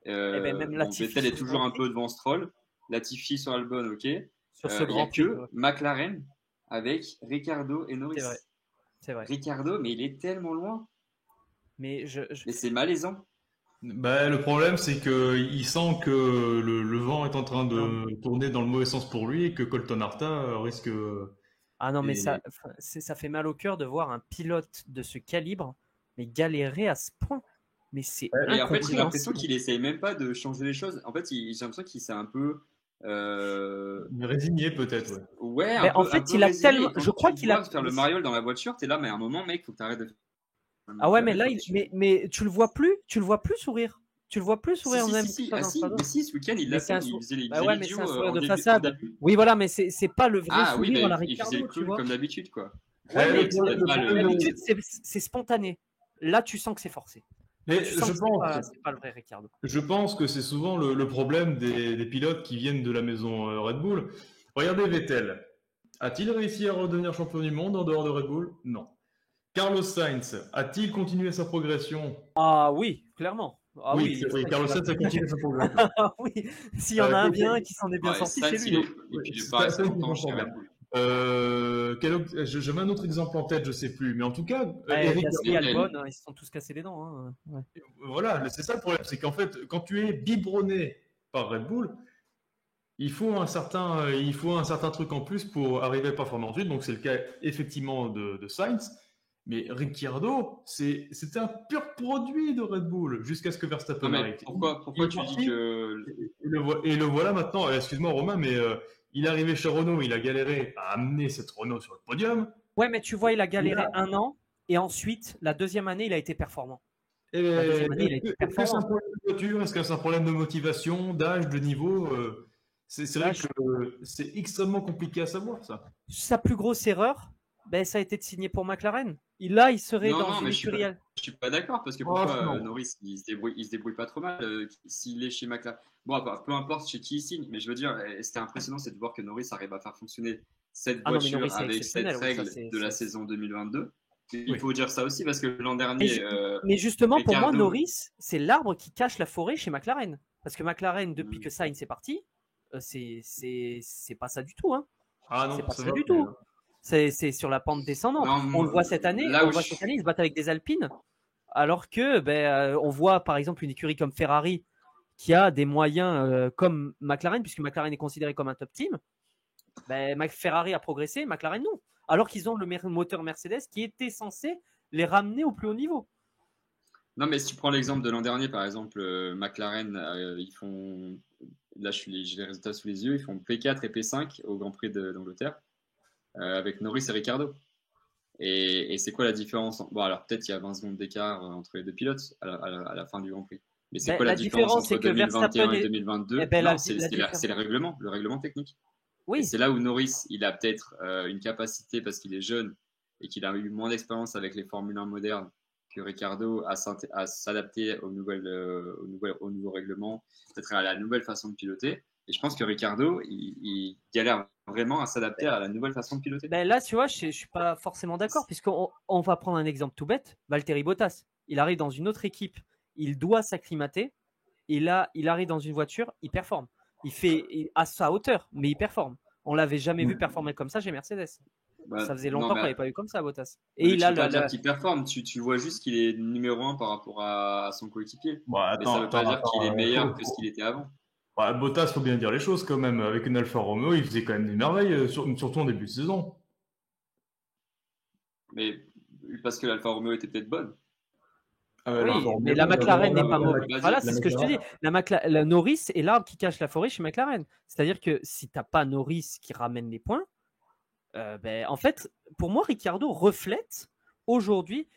Vettel est toujours un peu devant Stroll. Latifi sur Albon, ok. Sur ce grand Prix, McLaren avec Ricciardo et Norris. C'est vrai. Ricciardo, mais il est tellement loin. Mais c'est malaisant. Le problème, c'est qu'il sent que le vent est en train de tourner dans le mauvais sens pour lui et que Colton Herta risque. Ah non, mais ça fait mal au cœur de voir un pilote de ce calibre mais galérer à ce point. Mais c'est et en fait, j'ai l'impression qu'il essaye même pas de changer les choses. En fait, j'ai l'impression qu'il s'est un peu résigné peut-être. Ouais. Mais en fait, il a tellement. Je crois qu'il a faire le mariole dans la voiture. T'es là, mais à un moment, mec, faut que t'arrêtes de. Ah ouais, mais là, mais tu le vois plus sourire. Tu le vois plus sourire même. Si, ce week-end, il l'a fait. Il faisait les mais c'est un sourire de façade. Oui, voilà, mais c'est pas le vrai sourire à la Ricciardo, il faisait le comme d'habitude, quoi. D'habitude, c'est spontané. Là, tu sens que c'est forcé. Mais c'est pas le vrai Ricciardo. Je pense que c'est souvent le problème des pilotes qui viennent de la maison Red Bull. Regardez Vettel. A-t-il réussi à redevenir champion du monde en dehors de Red Bull? Non. Carlos Sainz, a-t-il continué sa progression? Ah oui, clairement. Ah oui, Carlos Sainz a continué sa progression. Oui, s'il y en a un bien qui s'en est bien sorti, c'est lui. Je mets un autre exemple en tête, je sais plus, mais en tout cas, Gasly et Albon, ils se sont tous cassés les dents. Hein. Ouais. Voilà, c'est ça le problème, c'est qu'en fait, quand tu es biberonné par Red Bull, il faut un certain truc en plus pour arriver à performer ensuite. Donc c'est le cas effectivement de Sainz. Mais Ricciardo, c'était un pur produit de Red Bull jusqu'à ce que Verstappen arrive. Pourquoi tu dis que... Et le voilà maintenant, excuse-moi Romain, mais il est arrivé chez Renault, il a galéré à amener cette Renault sur le podium. Ouais, mais tu vois, il a galéré un an et ensuite, la deuxième année, il a été performant. Est-ce que c'est un problème de voiture? Est-ce que c'est un problème de motivation, d'âge, de niveau? C'est vrai que c'est extrêmement compliqué à savoir, ça. Sa plus grosse erreur, ça a été de signer pour McLaren. Là, il serait dans une écurie. Je suis pas d'accord parce que pourquoi Norris, il se débrouille pas trop mal s'il est chez McLaren. Bon, peu importe chez qui il signe, mais je veux dire, c'était impressionnant, c'est de voir que Norris arrive à faire fonctionner cette voiture avec cette règle de la saison 2022. Il faut dire ça aussi parce que l'an dernier. Mais justement, pour moi, Norris, c'est l'arbre qui cache la forêt chez McLaren. Parce que McLaren, depuis que Sainz est parti, c'est pas ça du tout. Hein. Ah non, c'est pas ça du tout. C'est sur la pente descendante. On le voit cette année. Ils se battent avec des Alpines. Alors que, on voit par exemple une écurie comme Ferrari qui a des moyens comme McLaren, puisque McLaren est considéré comme un top team. Ferrari a progressé, McLaren non. Alors qu'ils ont le moteur Mercedes qui était censé les ramener au plus haut niveau. Non, mais si tu prends l'exemple de l'an dernier, par exemple, McLaren, ils font. Là, j'ai les résultats sous les yeux. Ils font P4 et P5 au Grand Prix d'Angleterre avec Norris et Ricciardo. Et c'est quoi la différence? Bon, alors peut-être il y a 20 secondes d'écart entre les deux pilotes à la fin du Grand Prix. Mais c'est quoi la différence entre 2021 et 2022? C'est le règlement technique. Oui. Et c'est là où Norris, il a peut-être une capacité parce qu'il est jeune et qu'il a eu moins d'expérience avec les Formule 1 modernes que Ricciardo à s'adapter au nouveau règlement, peut-être à la nouvelle façon de piloter. Et je pense que Ricciardo, il galère vraiment à s'adapter à la nouvelle façon de piloter. Là, tu vois, je ne suis pas forcément d'accord, puisqu'on va prendre un exemple tout bête. Valtteri Bottas, il arrive dans une autre équipe, il doit s'acclimater, et là, il arrive dans une voiture, il performe. Il fait à sa hauteur, mais il performe. On l'avait jamais vu performer comme ça chez Mercedes. Ça faisait longtemps qu'on n'avait pas vu comme ça, Bottas. Et il a qui performe. Tu vois juste qu'il est numéro 1 par rapport à son coéquipier. Mais ça ne veut pas dire qu'il est meilleur que ce qu'il était avant. Bottas, faut bien dire les choses quand même. Avec une Alfa Romeo, il faisait quand même des merveilles, surtout en début de saison. Mais parce que l'Alfa Romeo était peut-être bonne. Mais la McLaren n'est pas mauvaise. Voilà, c'est ce que je te dis. La Norris est l'arbre qui cache la forêt chez McLaren. C'est-à-dire que si tu n'as pas Norris qui ramène les points, en fait, pour moi, Ricciardo reflète aujourd'hui,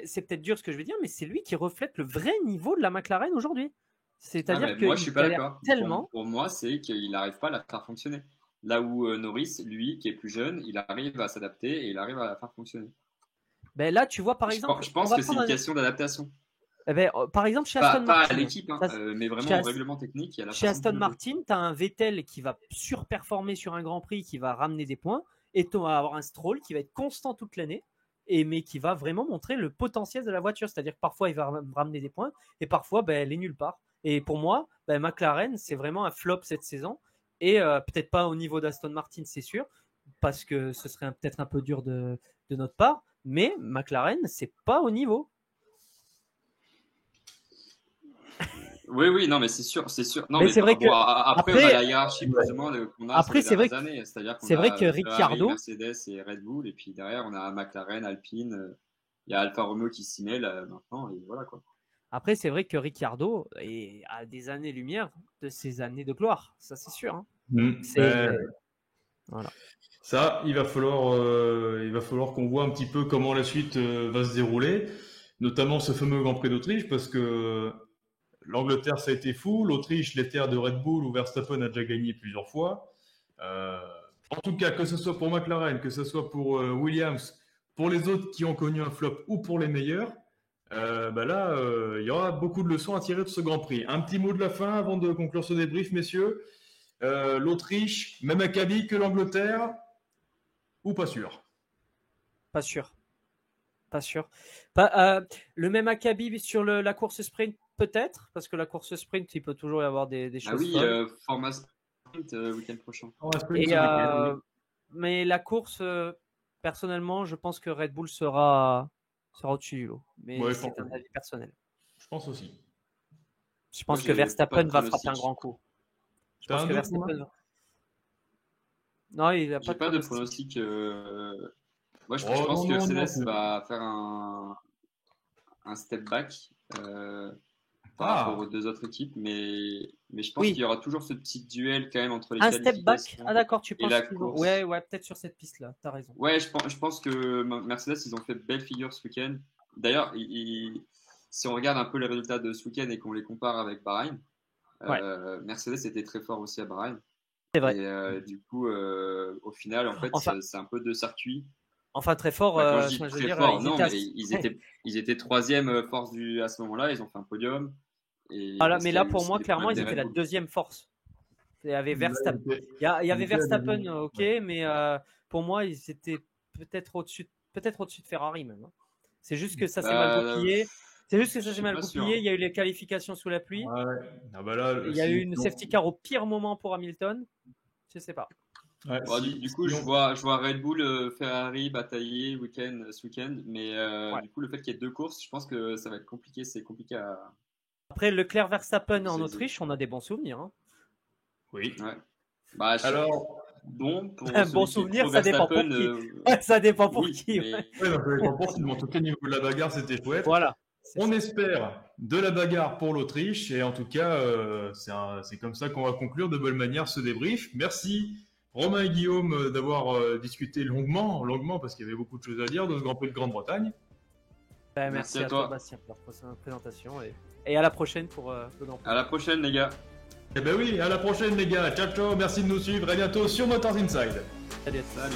c'est peut-être dur ce que je vais dire, mais c'est lui qui reflète le vrai niveau de la McLaren aujourd'hui. C'est-à-dire que moi, je suis pas d'accord. Tellement. Pour moi, c'est qu'il n'arrive pas à la faire fonctionner. Là où Norris, lui, qui est plus jeune, il arrive à s'adapter et il arrive à la faire fonctionner. Là, tu vois, par exemple. Je pense que c'est une question d'adaptation. Par exemple, chez Aston Martin. Pas à l'équipe, mais vraiment au règlement technique. Chez Aston Martin, tu as un Vettel qui va surperformer sur un Grand Prix, qui va ramener des points, et tu vas avoir un Stroll qui va être constant toute l'année, mais qui va vraiment montrer le potentiel de la voiture. C'est-à-dire que parfois, il va ramener des points, et parfois, elle est nulle part. Et pour moi, McLaren, c'est vraiment un flop cette saison, et peut-être pas au niveau d'Aston Martin, c'est sûr, parce que ce serait peut-être un peu dur de notre part, mais McLaren, c'est pas au niveau. Oui, non, mais c'est sûr. Non, mais c'est vrai que après, on a la hiérarchie plus ou moins qu'on a après, ces dernières années. C'est-à-dire qu'on vrai que Ricciardo, Mercedes et Red Bull, et puis derrière, on a McLaren, Alpine, il y a Alfa Romeo qui s'y mêle maintenant, et voilà quoi. Après, c'est vrai que Ricciardo est à des années-lumière de ses années de gloire, ça c'est sûr. Hein. Voilà. Ça, il va falloir qu'on voit un petit peu comment la suite va se dérouler, notamment ce fameux Grand Prix d'Autriche, parce que l'Angleterre, ça a été fou. L'Autriche, les terres de Red Bull, où Verstappen a déjà gagné plusieurs fois. En tout cas, que ce soit pour McLaren, que ce soit pour Williams, pour les autres qui ont connu un flop ou pour les meilleurs, il y aura beaucoup de leçons à tirer de ce Grand Prix. Un petit mot de la fin avant de conclure ce débrief, messieurs. L'Autriche, même acabit que l'Angleterre, ou pas sûr? Pas sûr. Le même acabit sur la course sprint, peut-être, parce que la course sprint, il peut toujours y avoir des choses. Format sprint week-end prochain. Mais la course, personnellement, je pense que Red Bull sera au-dessus du lot. Mais c'est un avis personnel. Je pense aussi. Je pense que Verstappen va frapper un grand coup. Je pense que Verstappen. Non, il n'a pas de pronostic. Moi, je Oh, pense que non, non, Mercedes non. va faire un step back par rapport aux deux autres équipes, mais je pense Oui. qu'il y aura toujours ce petit duel quand même entre les Un step back. qualifications Ah d'accord, tu et penses la qu'ils ont... course. Ouais, peut-être sur cette piste-là, t'as raison. Ouais, je pense que Mercedes, ils ont fait belle figure ce week-end. D'ailleurs, si on regarde un peu les résultats de ce week-end et qu'on les compare avec Bahreïn, Mercedes était très fort aussi à Bahreïn. C'est vrai. Et du coup, au final, en fait, c'est un peu deux circuits. Enfin, très fort. Quand je dis je veux très dire, fort, ils non, étaient mais ils étaient troisième force à ce moment-là. Ils ont fait un podium. Voilà, parce mais qu'il y a là, eu pour aussi moi, des clairement, problèmes ils des étaient la Red Bull. deuxième force. Il y avait Verstappen. Ils étaient- Il y avait ils étaient à la Verstappen, deuxième. ok, Ouais. mais pour moi, ils étaient peut-être au-dessus de Ferrari même. Hein. C'est juste que ça s'est mal goupillé. C'est juste que ça je s'est suis mal pas sûr. goupillé. Il y a eu les qualifications sous la pluie. Ouais. Ah bah là, Il y a si eu une on- safety car au pire moment pour Hamilton. Je sais pas. Ouais, Bon, du coup, si je on- vois Red Bull, Ferrari batailler ce week-end, mais Ouais. du coup, le fait qu'il y ait deux courses, je pense que ça va être compliqué. C'est compliqué à. Après, Leclerc-Verstappen en C'est- Autriche, on a des bons souvenirs. Hein. Oui. Ouais. Bah, Alors, bon, pour Un celui bon qui est souvenir, pro ça dépend pour Verstappen, qui. Ça dépend pour oui, qui. mais Ouais. ouais, donc, j'avais pas pensé, mais en tout cas, niveau de la bagarre, c'était chouette. Voilà. C'est On ça. espère de la bagarre pour l'Autriche et en tout cas, c'est comme ça qu'on va conclure de bonne manière ce débrief. Merci Romain et Guillaume d'avoir discuté longuement parce qu'il y avait beaucoup de choses à dire de ce Grand Prix de Grande-Bretagne. Merci Merci à à toi, toi. Bastien, pour la présentation et à la prochaine pour le Grand Prix. à la prochaine, les gars. Eh ben oui, à la prochaine les gars. Ciao ciao, merci de nous suivre. À bientôt sur Motors Inside. Salut. Salut.